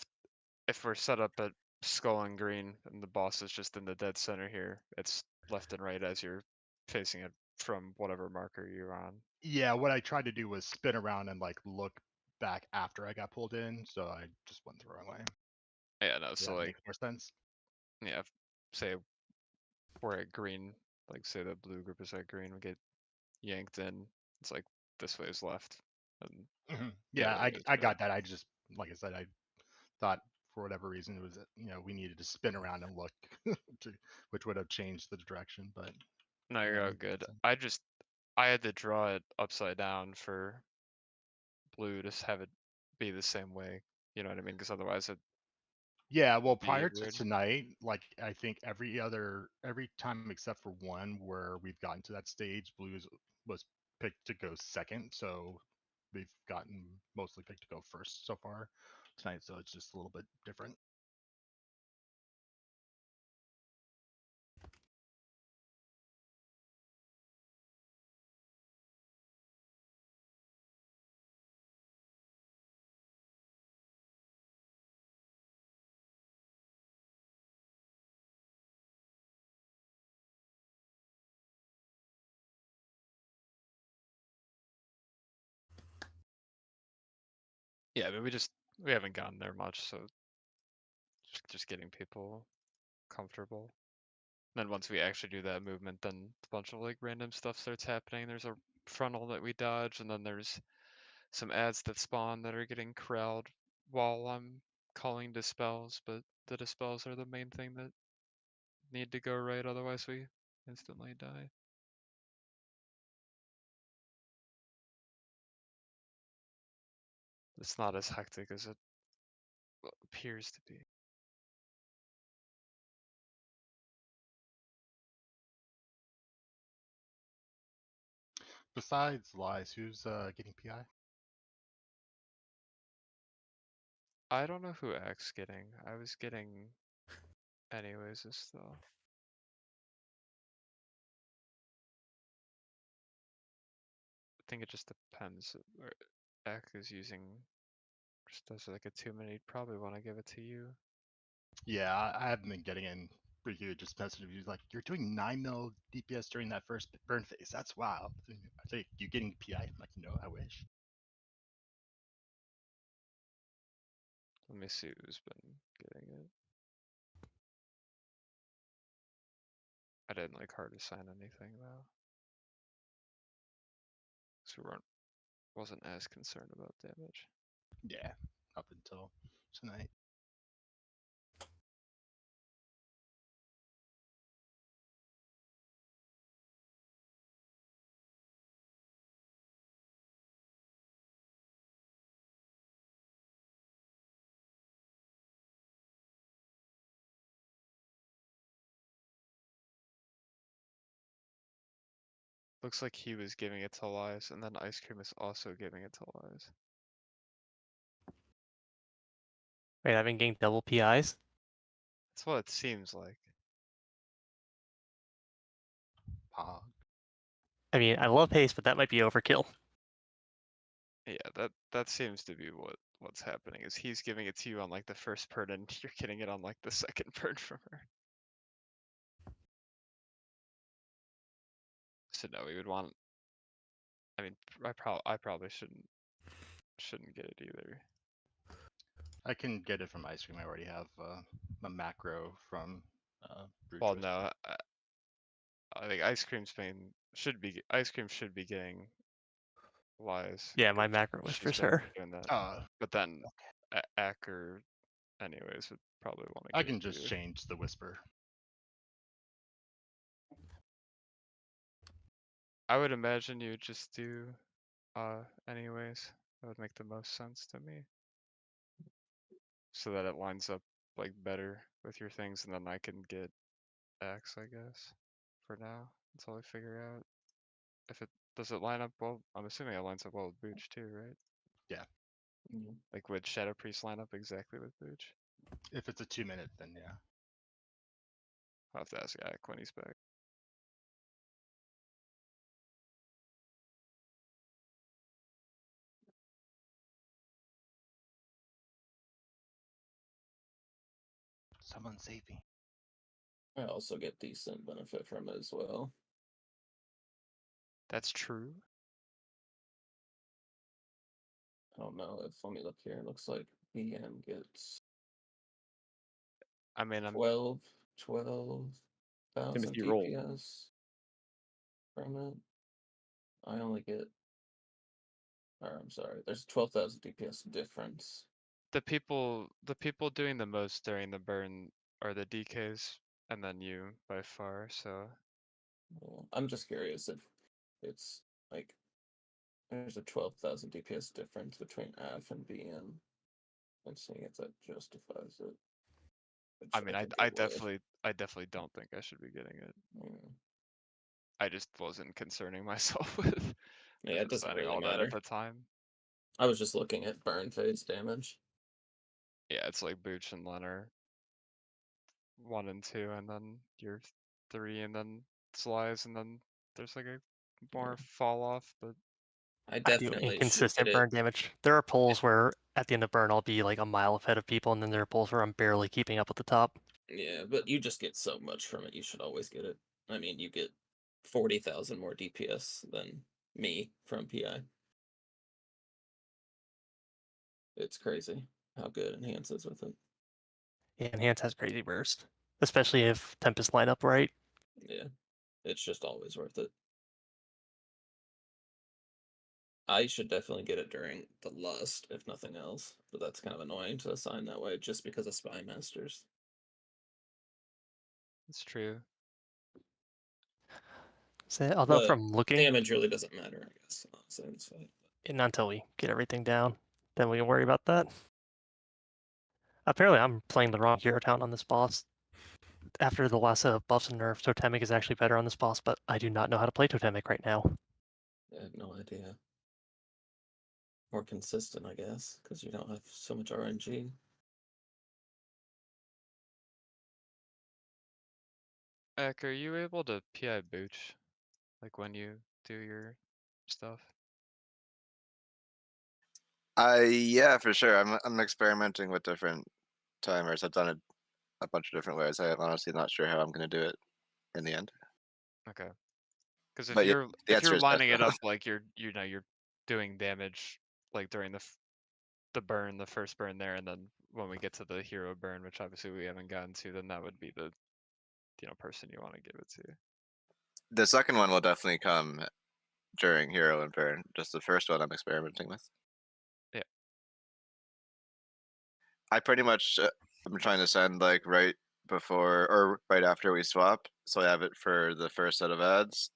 if we're set up at skull and green and the boss is just in the dead center here, it's left and right as you're facing it from whatever marker you're on. Yeah, what I tried to do was spin around and like look back after I got pulled in, so I just went the wrong way. Yeah, no. Does So that like, make more sense? yeah, say we're at green, like say the blue group is at green, we get yanked in. It's like this way is left, and the Yeah, other way is I right. got that. I just, like I said, I thought for whatever reason it was we needed to spin around and look, which would have changed the direction. But No, yeah, you're all makes good. sense. I had to draw it upside down for blue to have it be the same way. You know what I mean? Because otherwise it Yeah, well, be prior to weird. tonight, like I think every time except for one where we've gotten to that stage, Blues was picked to go second. So we've gotten mostly picked to go first so far tonight. So it's just a little bit different. Yeah, but we haven't gotten there much, so just getting people comfortable. Then once we actually do that movement, then a bunch of like random stuff starts happening. There's a frontal that we dodge, and then there's some ads that spawn that are getting corralled while I'm calling dispels, but the dispels are the main thing that need to go right, otherwise we instantly die. It's not as hectic as it appears to be. Besides Lies, who's getting PI? I don't know who X getting. I was getting anyways this though. I think it just depends. Where X is using just as like a 2-minute, you'd probably want to give it to you. Yeah, I haven't been getting in. You just messaged me like, you're doing 9 mil DPS during that first burn phase. That's wild. I say, you getting PI? I'm like, no, I wish. Let me see who's been getting it. I didn't like hard assign anything though. So wasn't as concerned about damage. Yeah, up until tonight. Looks like he was giving it to Lies, and then Ice Cream is also giving it to Lies. Wait, I've been getting double PIs. That's what it seems like. Pog. I mean, I love haste, but that might be overkill. Yeah, that seems to be what's happening. Is he's giving it to you on like the first burn, and you're getting it on like the second burn from her. So no, we would want. I mean, I probably shouldn't get it either. I can get it from Ice Cream. I already have a macro from Brew Well, Choice. no, I think Ice Cream should be getting Lies. Yeah, my 'cause macro was for she's been sure. doing that. Uh, But then Acker, anyways, would probably want to I get can it just too. change the whisper. I would imagine you would just do anyways. That would make the most sense to me. So that it lines up like better with your things, and then I can get X, I guess, for now, until I figure out if it does it line up well. I'm assuming it lines up well with Booch too, right? Yeah. Like would Shadow Priest line up exactly with Booch? If it's a 2-minute, then yeah. I'll have to ask Ak when he's back. Someone save me. I also get decent benefit from it as well. That's true. I don't know if, let me look here. It looks like BM gets I mean, 12,000 you roll. DPS from it. I only get, or I'm sorry, there's 12,000 DPS difference. the people doing the most during the burn are the DKs, and then you by far. So Well, I'm just curious if it's like there's a 12,000 DPS difference between AF and BM. And seeing if that justifies it. Which I mean, think I it would. definitely don't think I should be getting it. Yeah. I just wasn't concerning myself with Yeah, it doesn't deciding really all that matter. at the time. I was just looking at burn phase damage. Yeah, it's like Booch and Leonard 1 and 2, and then you're 3, and then Slice, and then there's like a more fall off, but I I do definitely should get inconsistent it. burn damage. There are pulls where at the end of burn I'll be like a mile ahead of people, and then there are pulls where I'm barely keeping up at the top. Yeah, but you just get so much from it. You should always get it. I mean, you get 40,000 more DPS than me from PI. It's crazy how good Enhance is with it. Yeah, Enhance has crazy burst, especially if Tempest line up right. Yeah, it's just always worth it. I should definitely get it during the Lust, if nothing else. But that's kind of annoying to assign that way just because of Spy Masters. it's true. So, although But from looking, damage really doesn't matter, I guess. Honestly, it's fine. and until we get everything down, then we can worry about that. Apparently, I'm playing the wrong hero count on this boss. After the last buffs and nerfs, Totemic is actually better on this boss, but I do not know how to play Totemic right now. I have no idea. More consistent, I guess, because you don't have so much RNG. Ek, are you able to PI booch? Like when you do your stuff? Yeah, for sure. I'm experimenting with different timers. I've done it a bunch of different ways. I am honestly not sure how I'm gonna do it in the end. Okay. Because But yeah, the if answer you're is yes. lining it up like you're doing damage like during the burn, the first burn there, and then when we get to the hero burn, which obviously we haven't gotten to, then that would be the person you want to give it to. The second one will definitely come during hero and burn. Just the first one I'm experimenting with. Yeah. I pretty much I'm trying to send like right before or right after we swap, so I have it for the first set of ads.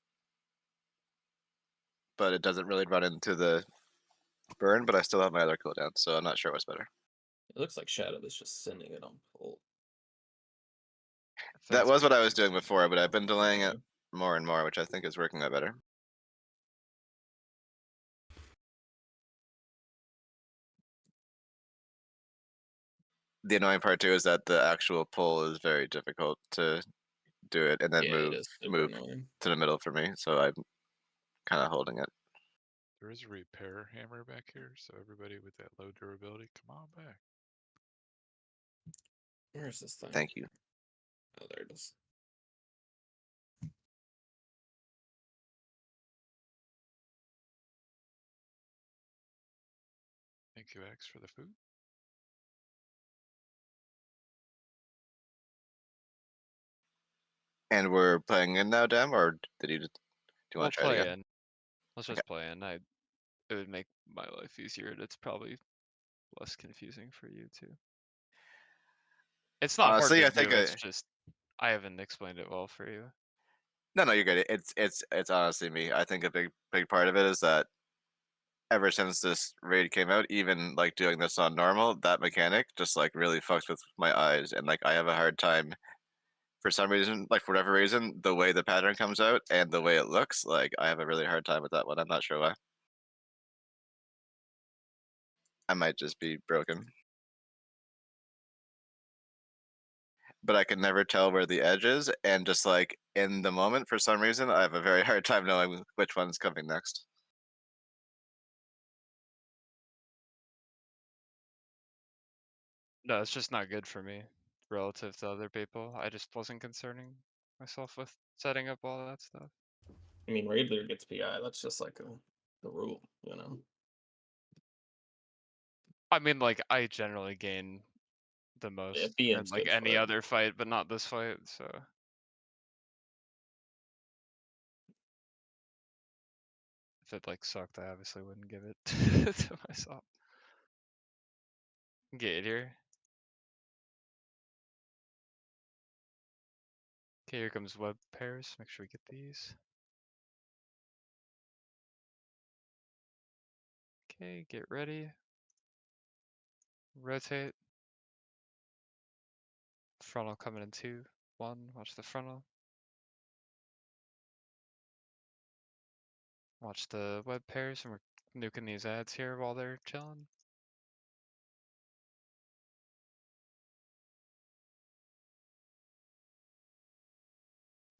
But it doesn't really run into the burn, but I still have my other cooldown, so I'm not sure what's better. It looks like Shadow is just sending it on pull. That was what I was doing before, but I've been delaying it more and more, which I think is working out better. The annoying part too is that the actual pull is very difficult to do it and then Yeah, it is super move annoying. to the middle for me, so I'm kind of holding it. There is a repair hammer back here, so everybody with that low durability, come on back. Where's this thing? Thank you. Oh, there it is. Thank you, X, for the food. And we're playing in now, Dem, or do you We'll want to try it play again? in. Let's just play in. It would make my life easier, and it's probably less confusing for you too. It's not hard Honestly, to I think do. It's just I haven't explained it well for you. No, you're good. It's honestly me. I think a big part of it is that ever since this raid came out, even like doing this on normal, that mechanic just like really fucks with my eyes, and like I have a hard time for some reason, like for whatever reason, the way the pattern comes out and the way it looks, like I have a really hard time with that one. I'm not sure why. I might just be broken. But I can never tell where the edge is, and just like in the moment, for some reason, I have a very hard time knowing which one's coming next. No, it's just not good for me relative to other people. I just wasn't concerning myself with setting up all that stuff. I mean, raid leader gets PI. That's just like the rule, you know. I mean, like I generally gain the most in BM's like good for any it. other fight, but not this fight. So if it like sucked, I obviously wouldn't give it to myself. Get here. Okay, here comes web pairs. Make sure we get these. Okay, get ready. Rotate. Frontal coming in 2, 1. Watch the frontal. Watch the web pairs, and we're nuking these ads here while they're chilling.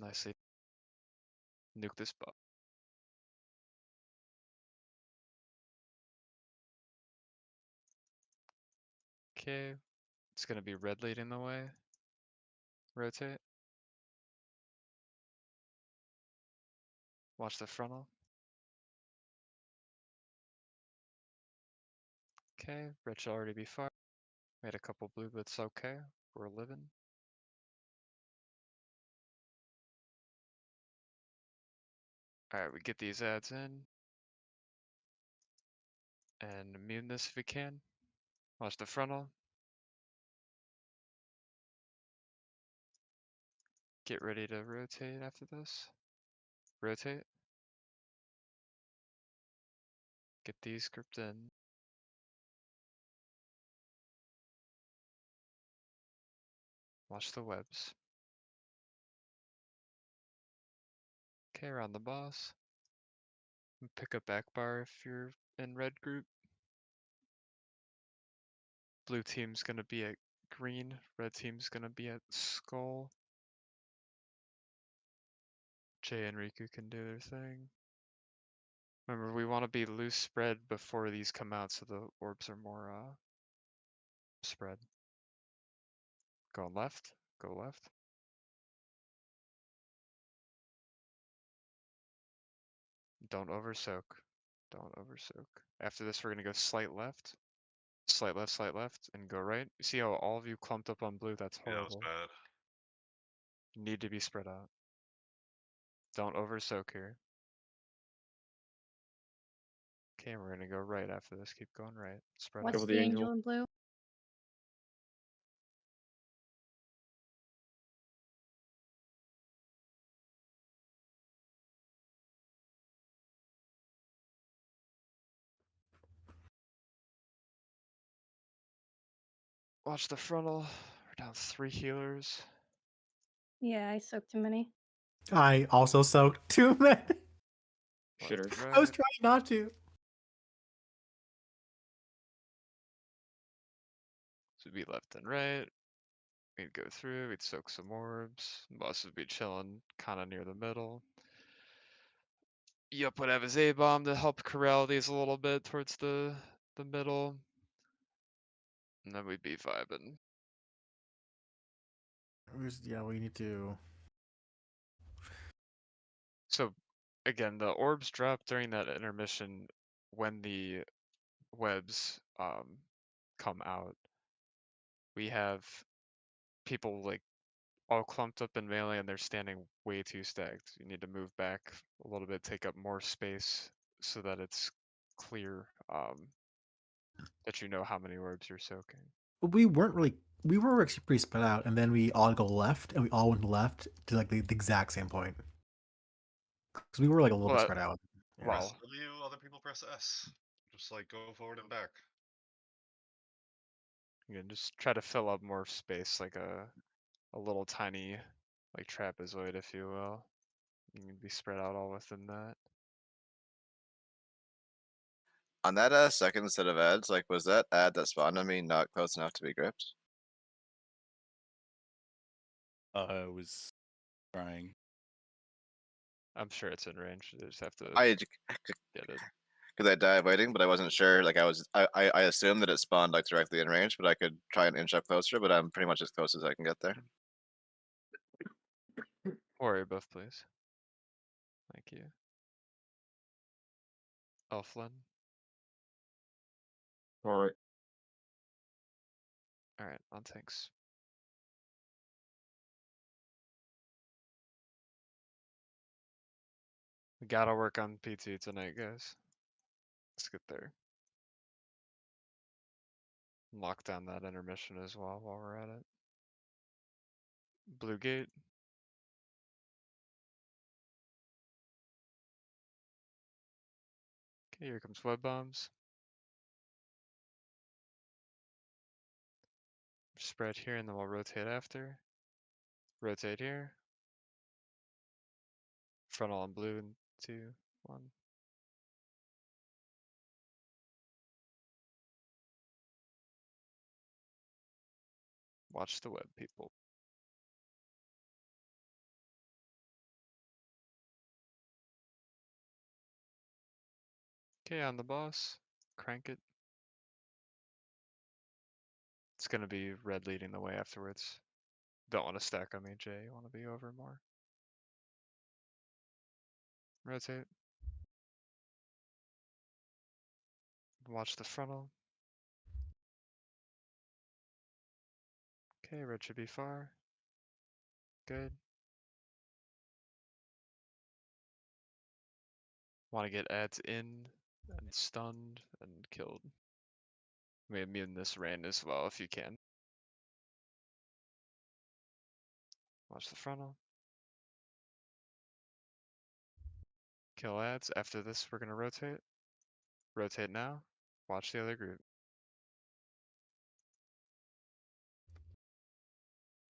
Nicely. Nuke this bot. Okay, it's gonna be red leading the way. Rotate. Watch the frontal. Okay, red should already be far. Made a couple blue, but it's okay. We're living. Alright, we get these ads in. And immune this if we can. Watch the frontal. Get ready to rotate after this. Rotate. Get these script in. Watch the webs. Okay, around the boss. Pick a back bar if you're in red group. Blue team's gonna be at green, red team's gonna be at skull. Jay and Riku can do their thing. Remember, we want to be loose spread before these come out so the orbs are more spread. Go left, go left. Don't over soak. Don't over soak. After this, we're gonna go slight left, and go right. You see how all of you clumped up on blue? That's Yeah, that was horrible. bad. You need to be spread out. Don't over soak here. Okay, we're gonna go right after this. Keep going right. Spread What's out. the angel in blue? Watch the frontal. We're down 3 healers. Yeah, I soaked too many. I also soaked too many. Left, I was right. trying not to. So we'd be left and right. We'd go through, we'd soak some orbs. Boss would be chilling kind of near the middle. Yup would have his A-bomb to help corral these a little bit towards the middle. And then we'd be vibing. Yeah, we need to. So again, the orbs drop during that intermission when the webs come out. We have people like all clumped up in melee and they're standing way too stacked. You need to move back a little bit, take up more space so that it's clear that you know how many orbs you're soaking. But we weren't really. We were actually pretty spread out, and then we all go left, and we all went left to like the exact same point. Because we were like a little bit spread out. Yeah. Press Well, W, other people press S. Just like go forward and back. you can just try to fill up more space, like a little tiny like trapezoid, if you will. You can be spread out all within that. On that second set of ads, like, was that ad that spawned on me not close enough to be gripped? I was trying. I'm sure it's in range. You just have to I get it. because I died waiting, but I wasn't sure. Like I assumed that it spawned like directly in range, but I could try and inch up closer. But I'm pretty much as close as I can get there. Warrior buff, please. Thank you. Elflin. Alright. Alright, on tanks. We gotta work on PT tonight, guys. Let's get there. Lock down that intermission as well while we're at it. Blue gate. Okay, here comes web bombs. Spread here and then we'll rotate after. Rotate here. Frontal on blue in 2, 1. Watch the web, people. Okay, on the boss. Crank it. It's gonna be red leading the way afterwards. Don't want to stack on me, Jay. You want to be over more. Rotate. Watch the frontal. Okay, red should be far. Good. Want to get ads in and stunned and killed. We immune this rain as well if you can. Watch the frontal. Kill ads. After this, we're gonna rotate. Rotate now. Watch the other group.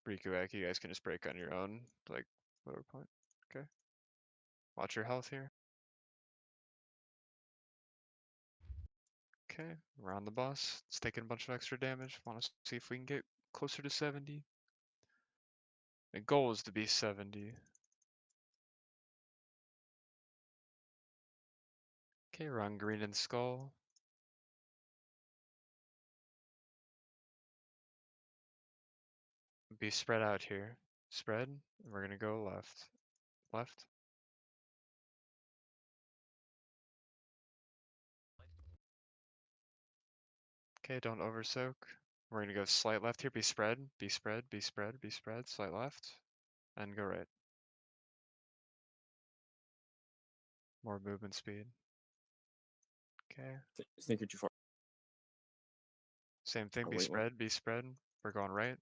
Rikuak, you guys can just break on your own, like lower point. Okay. Watch your health here. Okay, we're on the boss. It's taking a bunch of extra damage. Want to see if we can get closer to 70. The goal is to be 70. Okay, we're on green and skull. Be spread out here. Spread, and we're gonna go left. Left. Okay, don't over soak. We're gonna go slight left here. Be spread, be spread, be spread, be spread. Slight left, and go right. More movement speed. Okay. I think you're too far. Same thing. Oh, Be wait, what? spread, be spread. We're going right.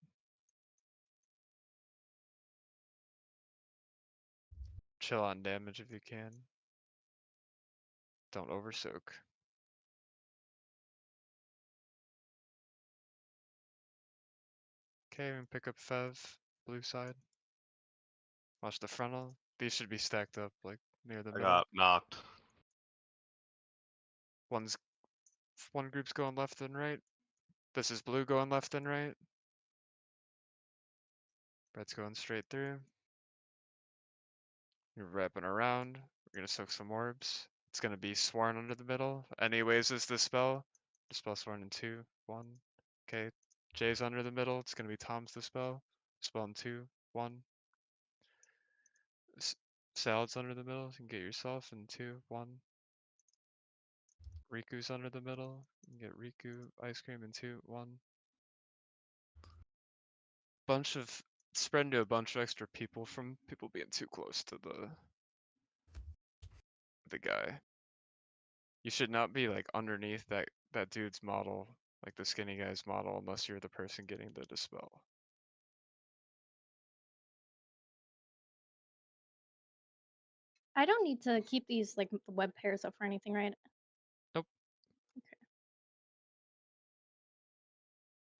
Chill on damage if you can. Don't over soak. Okay, and pick up Fev, blue side. Watch the frontal. These should be stacked up like near the I middle. got knocked. One group's going left and right. This is blue going left and right. Red's going straight through. You're wrapping around. We're gonna soak some orbs. It's gonna be Sworn under the middle. Anyways, is the spell. Dispel Sworn in 2, 1. Okay, Jay's under the middle. It's gonna be Tom's Dispel. Dispel in 2, 1. Salad's under the middle. You can get yourself in 2, 1. Riku's under the middle. You can get Riku ice cream in 2, 1. Bunch of spread into a bunch of extra people from people being too close to the guy. You should not be like underneath that dude's model, like the skinny guy's model, unless you're the person getting the dispel. I don't need to keep these like web pairs up for anything, right? Nope. Okay.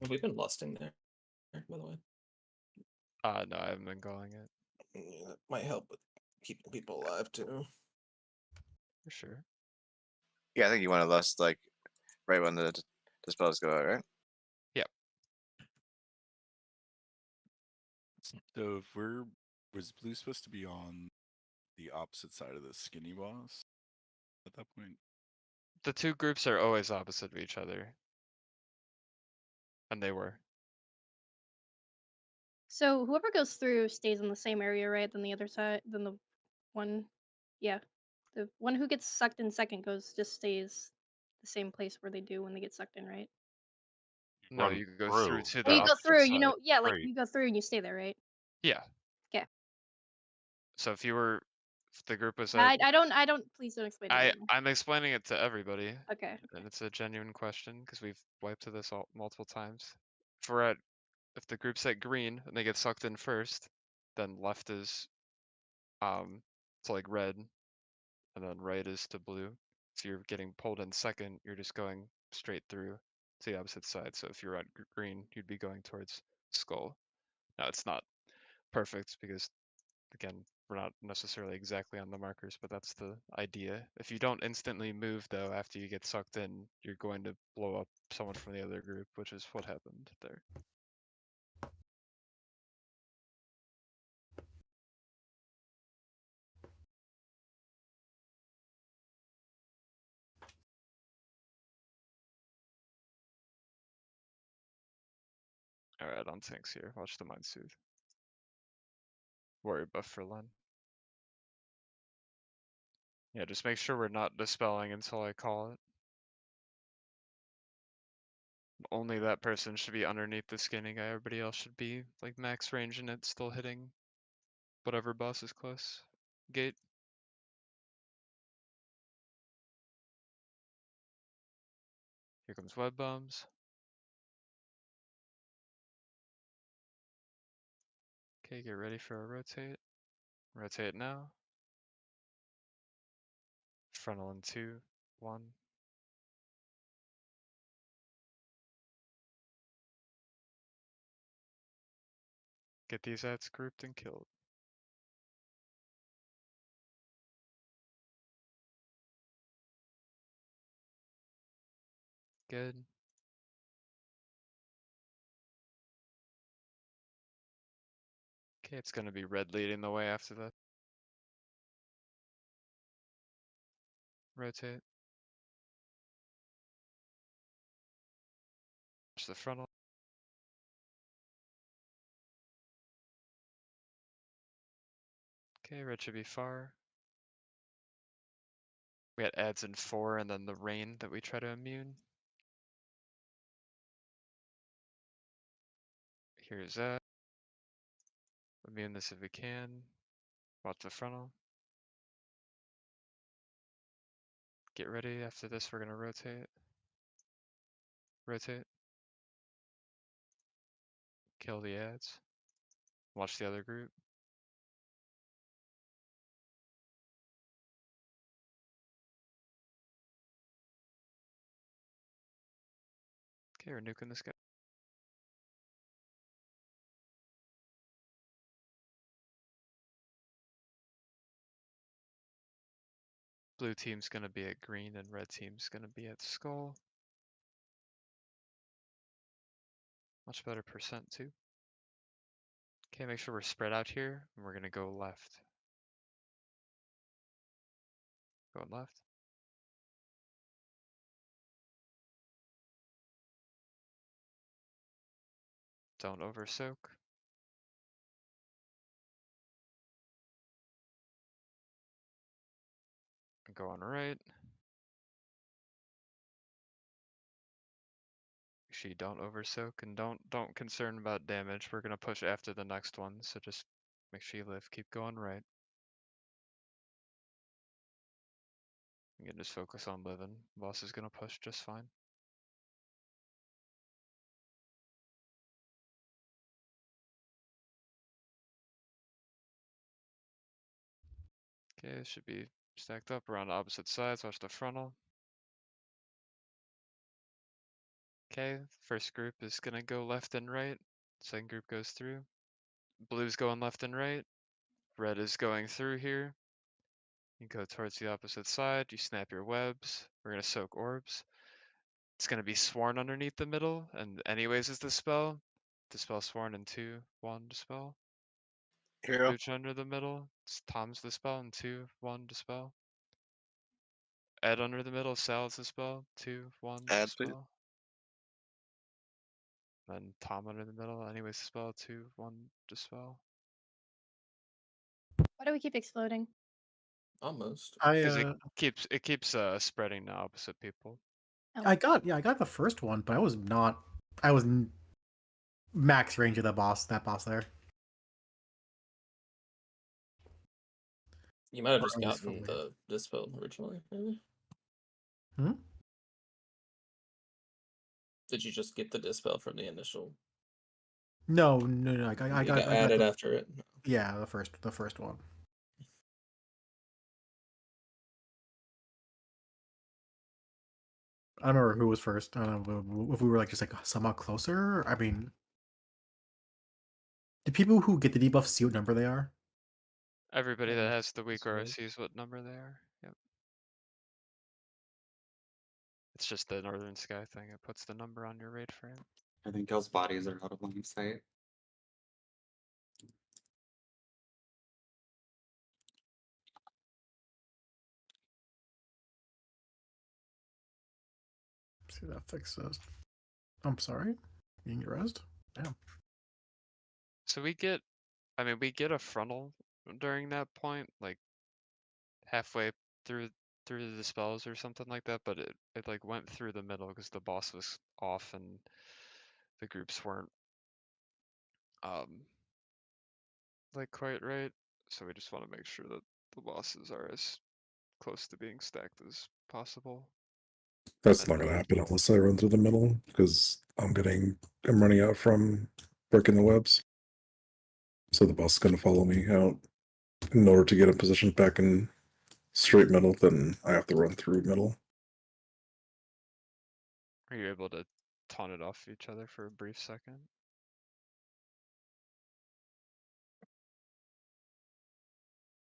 Have we been lusting there, by the way? No, I haven't been calling it. Yeah, that might help with keeping people alive too. For sure. Yeah, I think you want to lust like right when the spells go out, right? Yep. So if was blue supposed to be on the opposite side of the skinny boss at that point? The two groups are always opposite of each other. And they were. So whoever goes through stays in the same area, right? Than the other side, than the one, yeah, the one who gets sucked in second just stays the same place where they do when they get sucked in, right? No, Run you go through through. to Well, the you go opposite through, side. you know, yeah, like Right. you go through and you stay there, right? Yeah. Okay. So if the group was I at, don't. Please don't explain it again. I'm explaining it to everybody. Okay. And it's a genuine question because we've wiped to this multiple times. If the group's at green and they get sucked in first, then left is to like red, and then right is to blue. So you're getting pulled in second. You're just going straight through to the opposite side. So if you're at green, you'd be going towards skull. Now it's not perfect because again, we're not necessarily exactly on the markers, but that's the idea. If you don't instantly move though after you get sucked in, you're going to blow up someone from the other group, which is what happened there. Alright, on tanks here. Watch the Mind Soothe. Warrior buff for Len. Yeah, just make sure we're not dispelling until I call it. Only that person should be underneath the skinny guy. Everybody else should be like max range and it's still hitting whatever boss is close. Gate. Here comes web bombs. Okay, get ready for a rotate. Rotate now. Frontal in 2, 1. Get these ads grouped and killed. Good. Okay, it's gonna be red leading the way after that. Rotate. Watch the frontal. Okay, red should be far. We got adds in 4 and then the rain that we try to immune. Here's that. Immune this if we can. Watch the frontal. Get ready. After this, we're gonna rotate. Rotate. Kill the ads. Watch the other group. Okay, we're nuking this guy. Blue team's gonna be at green and red team's gonna be at skull. Much better percent too. Okay, make sure we're spread out here and we're gonna go left. Going left. Don't over soak. Go on right. Make sure you don't over soak and don't concern about damage. We're gonna push after the next one, so just make sure you live. Keep going right. You can just focus on living. Boss is gonna push just fine. Okay, it should be stacked up around opposite sides. Watch the frontal. Okay, first group is gonna go left and right. Second group goes through. Blue's going left and right. Red is going through here. You go towards the opposite side. You snap your webs. We're gonna soak orbs. It's gonna be sworn underneath the middle, and anyways is the spell. Dispel sworn in 2, 1, dispel. Hero. Lucha under the middle. It's Tom's the spell in 2, 1, dispel. Ed under the middle, Sal's the spell. 2, 1, Add please. dispel. Then Tom under the middle, anyways spell. 2, 1, dispel. Why do we keep exploding? Almost. Because it keeps spreading to opposite people. I got the first one, but I was max range of that boss there. You might have Or just at least for gotten me. the dispel originally, maybe. Hmm? Did you just get the dispel from the initial? No. I You got got I got added the, after it. yeah, the first one. I don't remember who was first. I don't know if we were like just like somewhat closer. I mean, do people who get the debuff see what number they are? Everybody that Yeah, has the weak that's right. RS sees what number they are. Yep. It's just the Northern Sky thing. It puts the number on your raid frame. I think y'all's bodies are out of line of sight. See that fixes. I'm sorry. You can get rest. Damn. So we get a frontal during that point, like halfway through the spells or something like that, but it like went through the middle because the boss was off and the groups weren't like quite right. So we just want to make sure that the bosses are as close to being stacked as possible. That's And not gonna happen unless I run through the middle because I'm running out from breaking the webs. So the boss is gonna follow me out. In order to get in position back in straight middle, then I have to run through middle. Are you able to taunt it off each other for a brief second?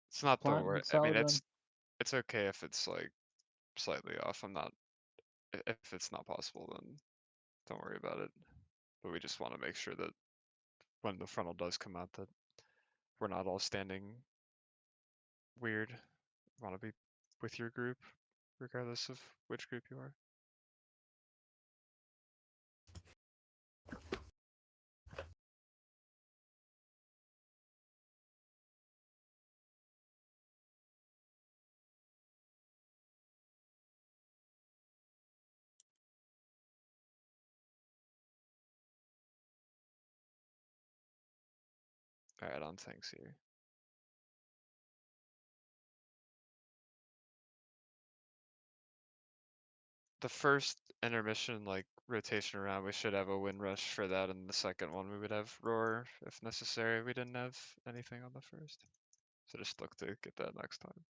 It's not the Plant word. good I mean, salad run. it's okay if it's like slightly off. I'm not If it's not possible, then don't worry about it. But we just want to make sure that when the frontal does come out, that we're not all standing weird. Want to be with your group, regardless of which group you are. Alright, on thanks here. The first intermission, like rotation around, we should have a wind rush for that, and the second one we would have roar if necessary. We didn't have anything on the first, so just look to get that next time.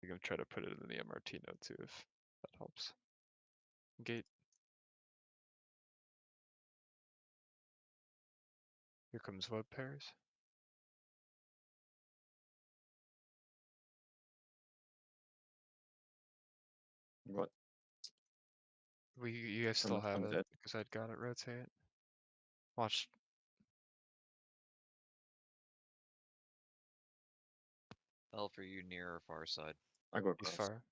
You can try to put it in the MRT note too if that helps. Gate. Here comes web pairs. What? You guys From still the have front it of it. because I'd got it rotate. Watch. Elf, are you near or far side? I go He's across. far.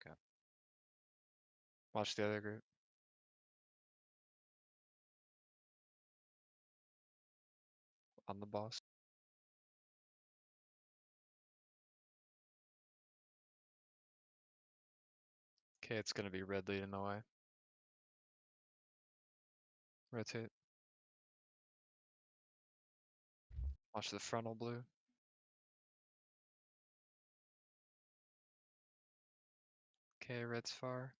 Okay. Watch the other group. On the boss. Okay, it's gonna be red leading the way. Rotate. Watch the frontal blue. Okay, red's far.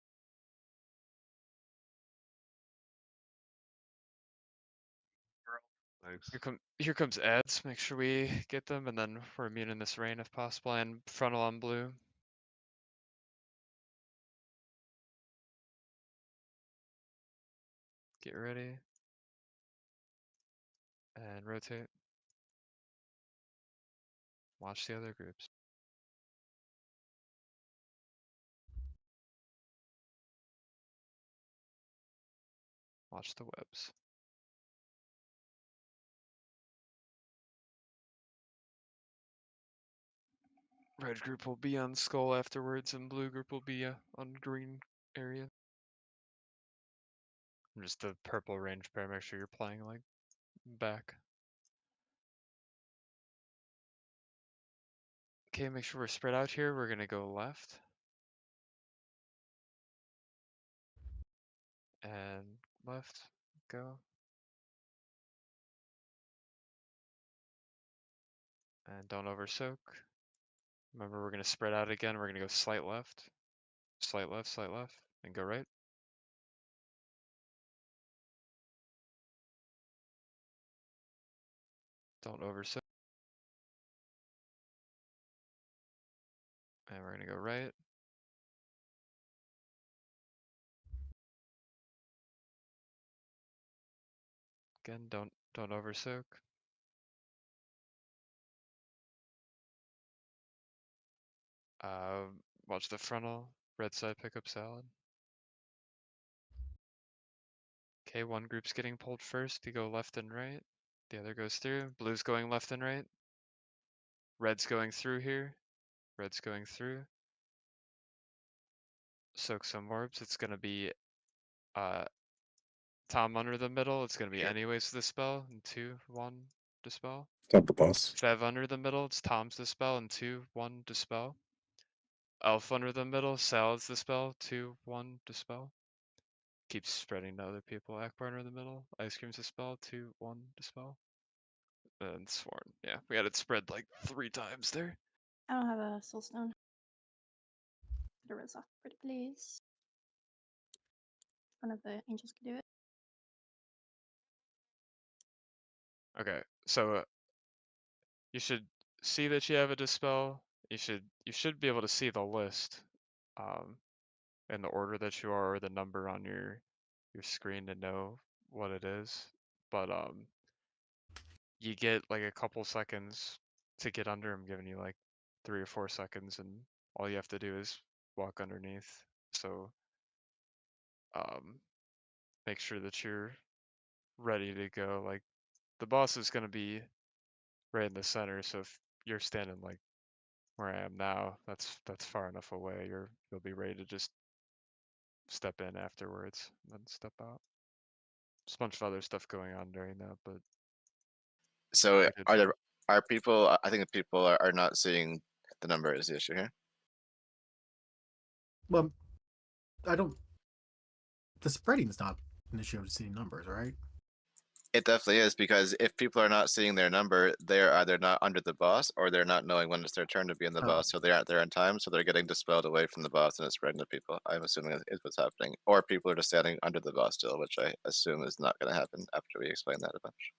Thanks. Here comes ads. Make sure we get them, and then we're immune in this rain if possible. And frontal on blue. Get ready. And rotate. Watch the other groups. Watch the webs. Red group will be on skull afterwards, and blue group will be on green area. And just the purple range pair, make sure you're playing like back. Okay, make sure we're spread out here. We're gonna go left. And left, go. And don't over soak. Remember, we're gonna spread out again. We're gonna go slight left, and go right. Don't over soak. And we're gonna go right. Again, don't over soak. Watch the frontal, red side pick up salad. Okay, one group's getting pulled first. You go left and right. The other goes through. Blue's going left and right. Red's going through here. Red's going through. Soak some orbs. It's gonna be Tom under the middle. It's gonna be anyways the spell. And 2, 1, dispel. Not the boss. Fev under the middle. It's Tom's dispel. And 2, 1, dispel. Elf under the middle. Salad's dispel. 2, 1, dispel. Keeps spreading to other people. Akbar under the middle. Ice cream's dispel. 2, 1, dispel. And Sworn. Yeah, we had it spread like 3 times there. I don't have a soulstone. Put a res off pretty please. One of the angels could do it. Okay, so you should see that you have a dispel. You should be able to see the list, in the order that you are, or the number on your screen to know what it is. But you get like a couple seconds to get under. I'm giving you like 3 or 4 seconds, and all you have to do is walk underneath. So make sure that you're ready to go. Like the boss is gonna be right in the center, so if you're standing like where I am now, that's far enough away. You'll be ready to just step in afterwards and then step out. There's a bunch of other stuff going on during that, but So I did are fine. there are people? I think the people are not seeing the number is the issue here. Well, I don't. The spreading is not an issue of seeing numbers, right? It definitely is, because if people are not seeing their number, they're either not under the boss or they're not knowing when it's their turn to be in the Oh. boss, so they aren't there in time, so they're getting dispelled away from the boss and it's spreading to people. I'm assuming is what's happening. Or people are just standing under the boss still, which I assume is not going to happen after we explain that a bunch.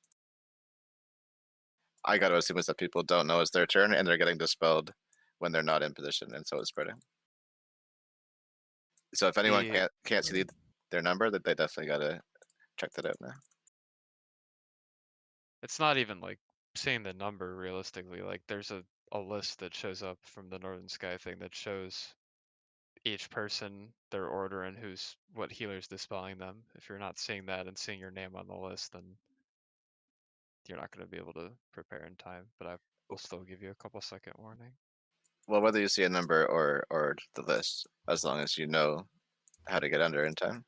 I got to assume is that people don't know it's their turn and they're getting dispelled when they're not in position, and so it's spreading. So if anyone The can't see their number, that they definitely got to check that out now. it's not even like saying the number realistically. Like there's a list that shows up from the Northern Sky thing that shows each person, their order, and what healer's dispelling them. If you're not seeing that and seeing your name on the list, then you're not going to be able to prepare in time. But I will still give you a couple second warning. Well, whether you see a number or the list, as long as you know how to get under in time.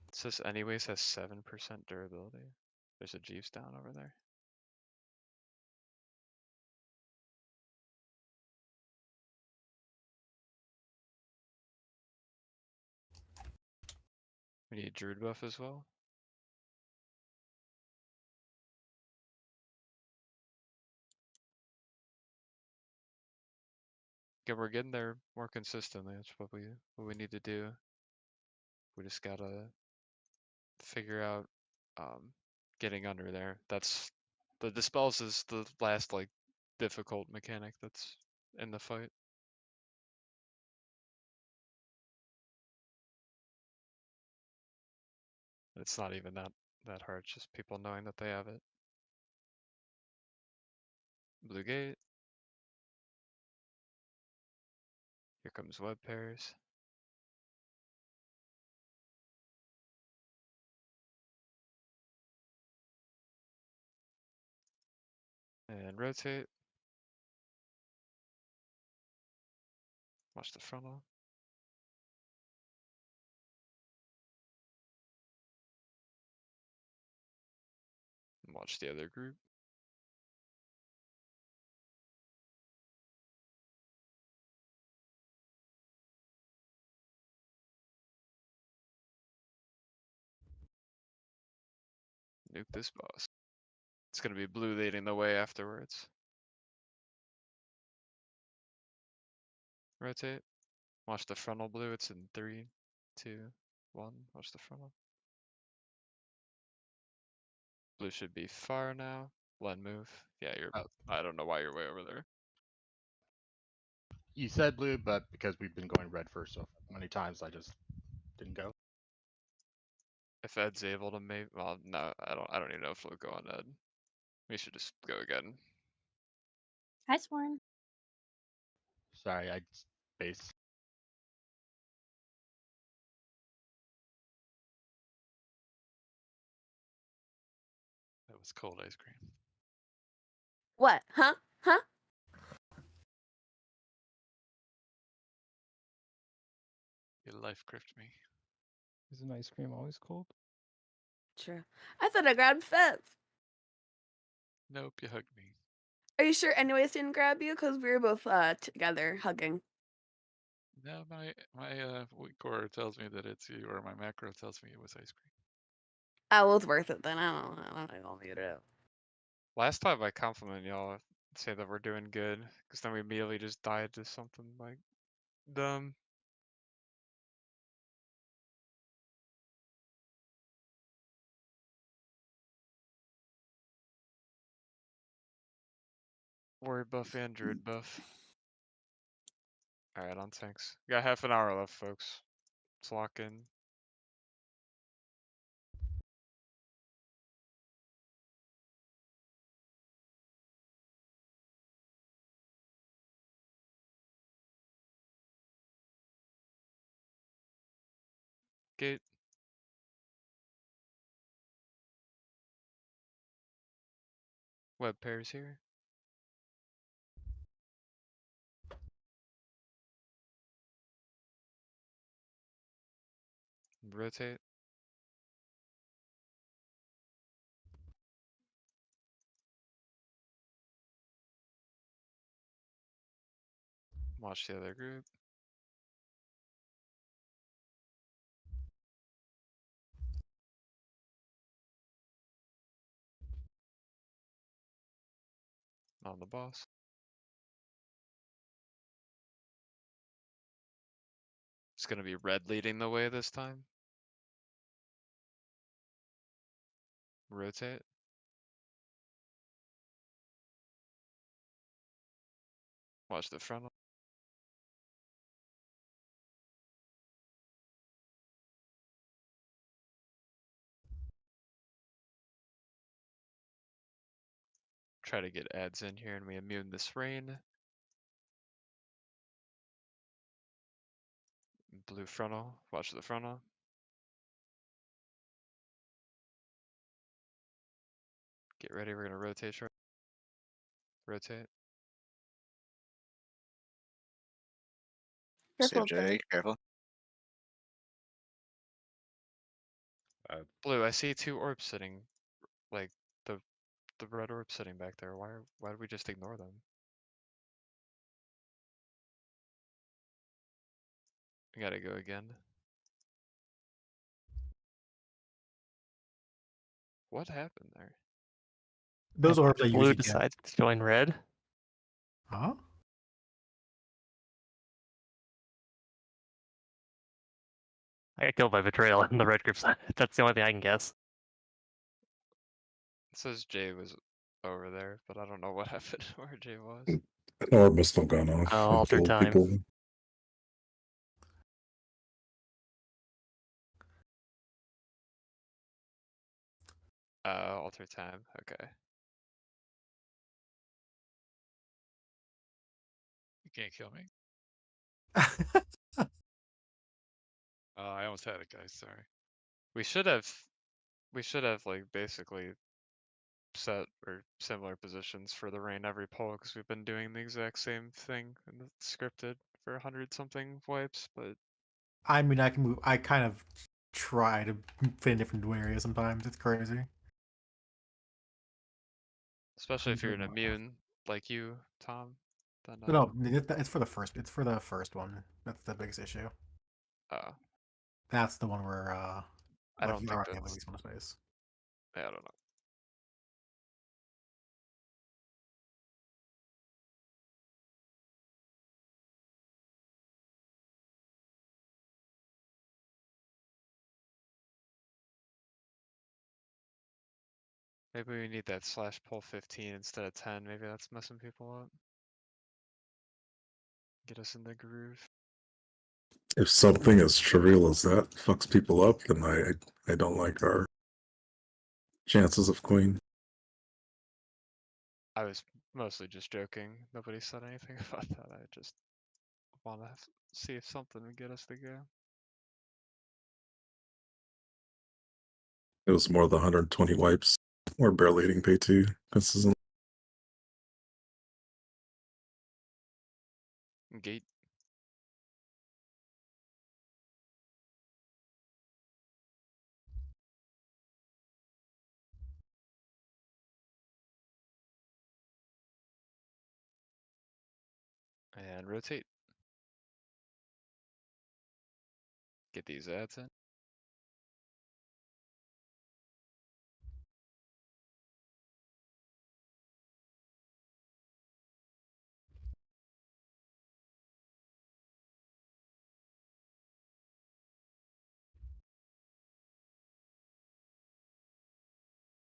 It says anyways has 7% durability. There's a Jeeves down over there. We need Druid buff as well. Okay, we're getting there more consistently. That's what we need to do. We just gotta figure out getting under there. That's the dispels is the last like difficult mechanic that's in the fight. It's not even that hard, just people knowing that they have it. Blue gate. Here comes web pairs. And rotate. Watch the frontal. And watch the other group. Nuke this boss. It's gonna be blue leading the way afterwards. Rotate. Watch the frontal blue. It's in 3, 2, 1. Watch the frontal. Blue should be far now. Blend move. Yeah, you're. Oh. I don't know why you're way over there. You said blue, but because we've been going red first so many times, I just didn't go. If Ed's able to maybe, well, no, I don't even know if we'll go on Ed. We should just go again. Hi, Sworn. Sorry, I space. That was cold ice cream. What? Huh? Huh? You life gripped me. Isn't ice cream always cold? True. I thought I grabbed Fev. Nope, you hugged me. Are you sure anyways didn't grab you? Because we were both together hugging. No, my weak aura tells me that it's you, or my macro tells me it was ice cream. Oh, well, it's worth it then. I don't know. I'll mute it out. Last time I compliment y'all, say that we're doing good, because then we immediately just died to something like dumb. Warrior buff and druid buff. Alright, on tanks. Got half an hour left, folks. Let's lock in. gate. Web pairs here. Rotate. Watch the other group. On the boss. It's gonna be red leading the way this time. Rotate. Watch the frontal. Try to get ads in here and we immune this rain. Blue frontal. Watch the frontal. Get ready, we're gonna rotate short. Rotate. Careful, CJ, Billy. careful. Blue, I see two orbs sitting, like the red orb sitting back there. Why did we just ignore them? We gotta go again. What happened there? Those orbs I Blue usually get. decides to join red. Huh? I got killed by betrayal in the red group side. That's the only thing I can guess. It says Jay was over there, but I don't know what happened where Jay was. An orb must have gone off. Oh, and alter killed time. people. Alter time. Okay. You can't kill me. I almost had it, guys. Sorry. We should have like basically set or similar positions for the rain every poll because we've been doing the exact same thing in the scripted for 100 something wipes, but I mean, I can move. I kind of try to fit in different areas sometimes. It's crazy. especially if you're an immune like you, Tom, then No, it's for the first. It's for the first one. That's the biggest issue. That's the one where I like don't you think already have the that's least amount of space. I don't know. Maybe we need that slash pull 15 instead of 10. Maybe that's messing people up. Get us in the groove. If something as trivial as that fucks people up, then I don't like our chances of queen. I was mostly just joking. Nobody said anything about that. I just want to see if something would get us to go. It was more than 120 wipes. We're barely hitting pay 2 consistently. Gate. And rotate. Get these ads in.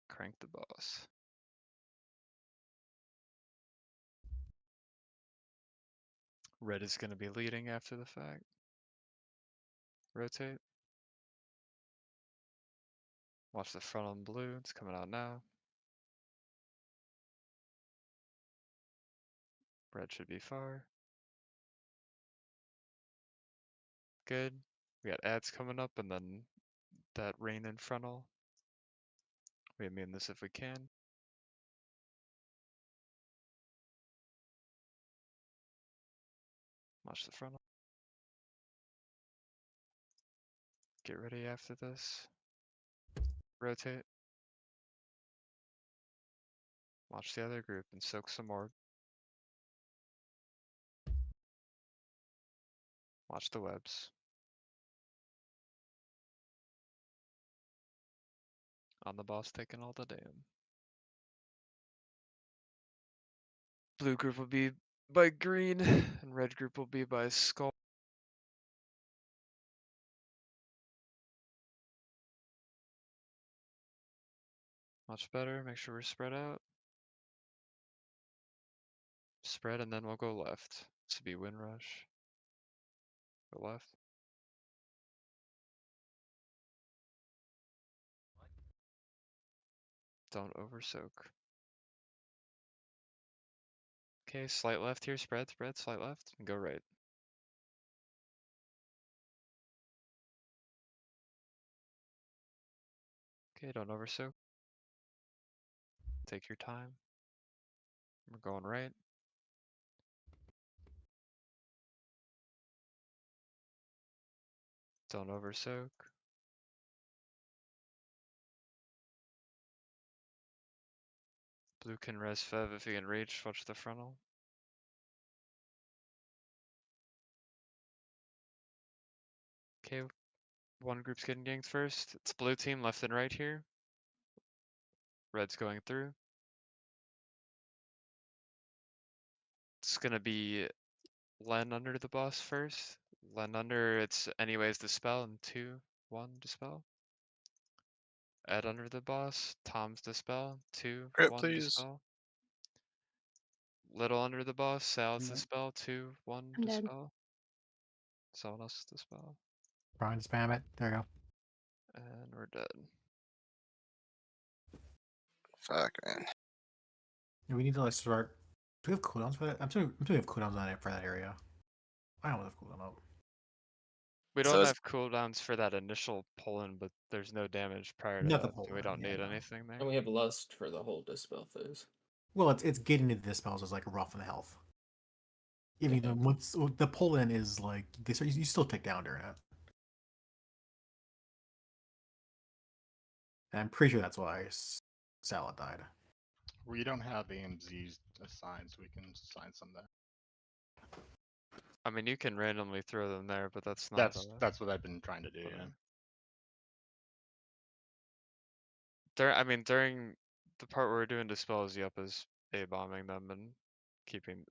Crank the boss. Red is going to be leading after the fact. Rotate. Watch the front on blue. It's coming out now. Red should be far. Good. We got ads coming up and then that rain in frontal. We immune this if we can. Watch the frontal. Get ready after this. Rotate. Watch the other group and soak some more. Watch the webs. On the boss taking all the damn. Blue group will be by green, and red group will be by skull. Much better, make sure we're spread out. Spread and then we'll go left. This will be wind rush. Go left. Don't over soak. Okay, slight left here, spread, slight left, and go right. Okay, don't over soak. Take your time. We're going right. Don't over soak. Blue can res fev if you can reach, watch the frontal. Okay, one group's getting ganked first. It's blue team left and right here. Red's going through. It's gonna be Len under the boss first. Len under, it's anyways dispel and 2, 1 dispel. Ed under the boss, Tom's dispel, 2, Grip, 1 please. dispel. Little under the boss, Sal's Yeah. dispel, 2, 1 I'm dead. dispel. Someone else's dispel. Trying to spam it. There you go. And we're dead. Fuck, man. Yeah, we need to like start. Do we have cooldowns for that? I'm assuming we have cooldowns on it for that area. I don't have cooldown up. We So don't it's- have cooldowns for that initial pull-in, but there's no damage prior to Not the that, so we pull-in, don't yeah, need no. anything there. And we have lust for the whole dispel phase. Well, it's getting into the spells is like rough in the health. Even though once the pull-in is like they start, you still take down during it. And I'm pretty sure that's why Salad died. We don't have AMZs assigned, so we can assign some there. I mean, you can randomly throw them there, but that's not. That's what I've been trying to do. Yeah. During the part where we're doing dispels, Yup is A-bombing them and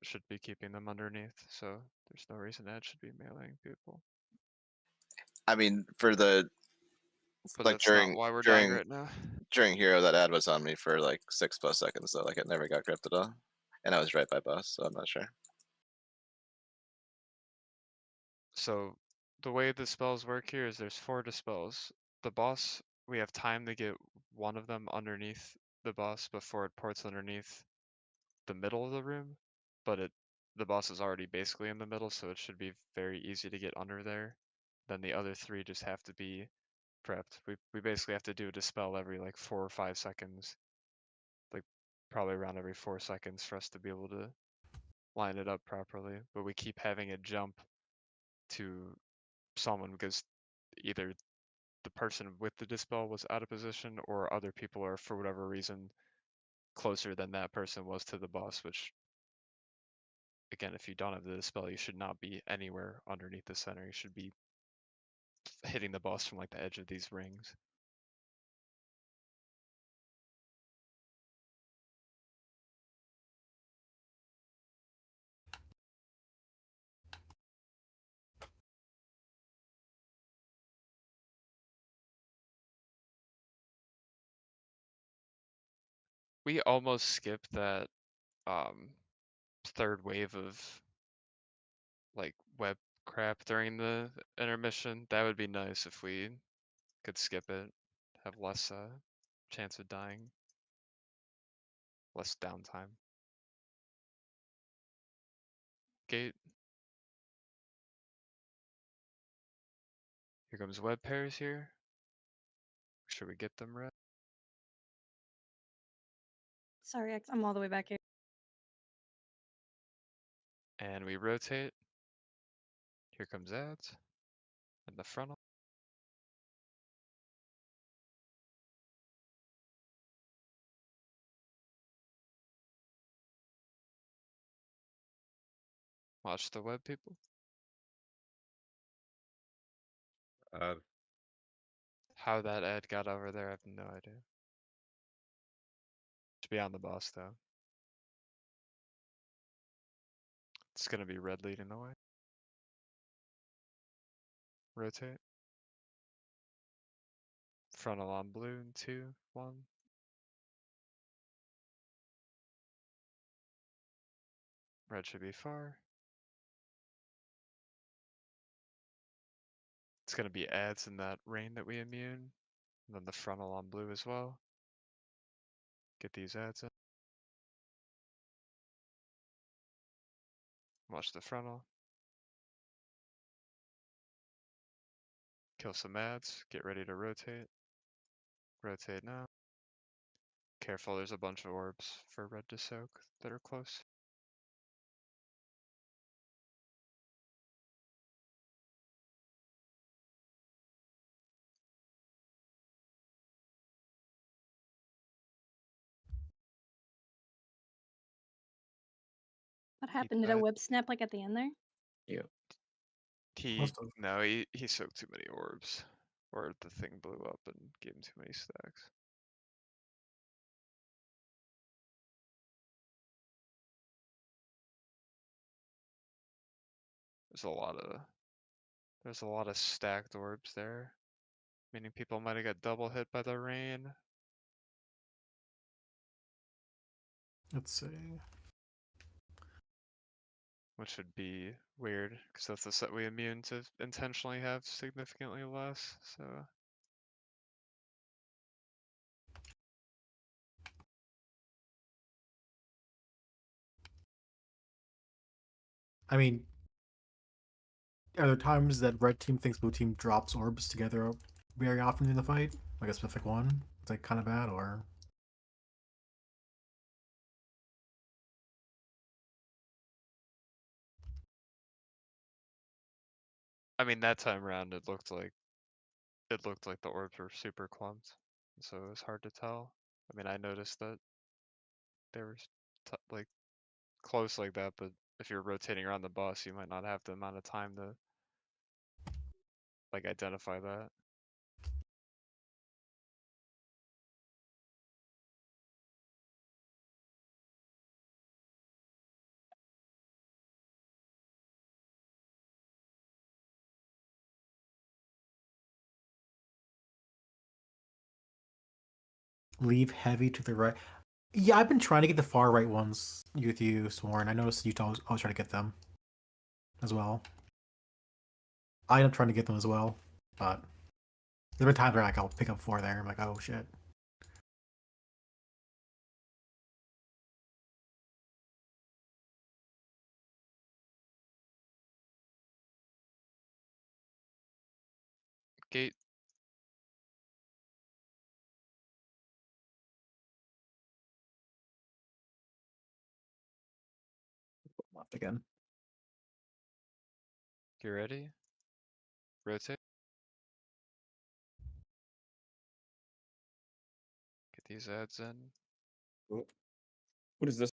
should be keeping them underneath. So there's no reason Ed should be mailing people. I mean, for the But like that's not why we're dying right now. during hero, that ad was on me for like 6+ seconds, so like it never got gripped at all, and I was right by boss, so I'm not sure. So the way the spells work here is there's 4 dispels. The boss, we have time to get one of them underneath the boss before it ports underneath the middle of the room, but the boss is already basically in the middle, so it should be very easy to get under there. Then the other 3 just have to be prepped. We basically have to do a dispel every like 4 or 5 seconds. Like probably around every 4 seconds for us to be able to line it up properly. But we keep having it jump to someone because either the person with the dispel was out of position or other people are for whatever reason closer than that person was to the boss, which again, if you don't have the dispel, you should not be anywhere underneath the center. You should be hitting the boss from like the edge of these rings. We almost skipped that third wave of like web crap during the intermission. That would be nice if we could skip it, have less chance of dying, less downtime. Gate. Here comes web pairs here. Should we get them red? Sorry, I'm all the way back here. And we rotate. Here comes ads. And the frontal. Watch the web, people. How that ad got over there, I have no idea. Should be on the boss though. It's gonna be red leading the way. Rotate. Frontal on blue in 2, 1. Red should be far. It's gonna be ads in that rain that we immune. And then the frontal on blue as well. Get these ads in. Watch the frontal. Kill some ads. Get ready to rotate. Rotate now. Careful, there's a bunch of orbs for red to soak that are close. What happened? Did a web snap like at the end there? Yeah. No, he soaked too many orbs. Or the thing blew up and gave him too many stacks. There's a lot of stacked orbs there. Meaning people might have got double hit by the rain. Let's see. Which would be weird, because that's the set we immune to intentionally have significantly less, so. I mean, are there times that red team thinks blue team drops orbs together very often in the fight? Like a specific one? It's like kind of bad, or? I mean, that time around it looked like the orbs were super clumped, so it was hard to tell. I mean, I noticed that they were like close like that, but if you're rotating around the boss, you might not have the amount of time to like identify that. Leave heavy to the right. Yeah, I've been trying to get the far right ones with you, Sworn. I noticed you always try to get them as well. I am trying to get them as well, but there's been times where like I'll pick up 4 there. I'm like, oh shit. Gate. Left again. You ready? Rotate. Get these ads in. What is this?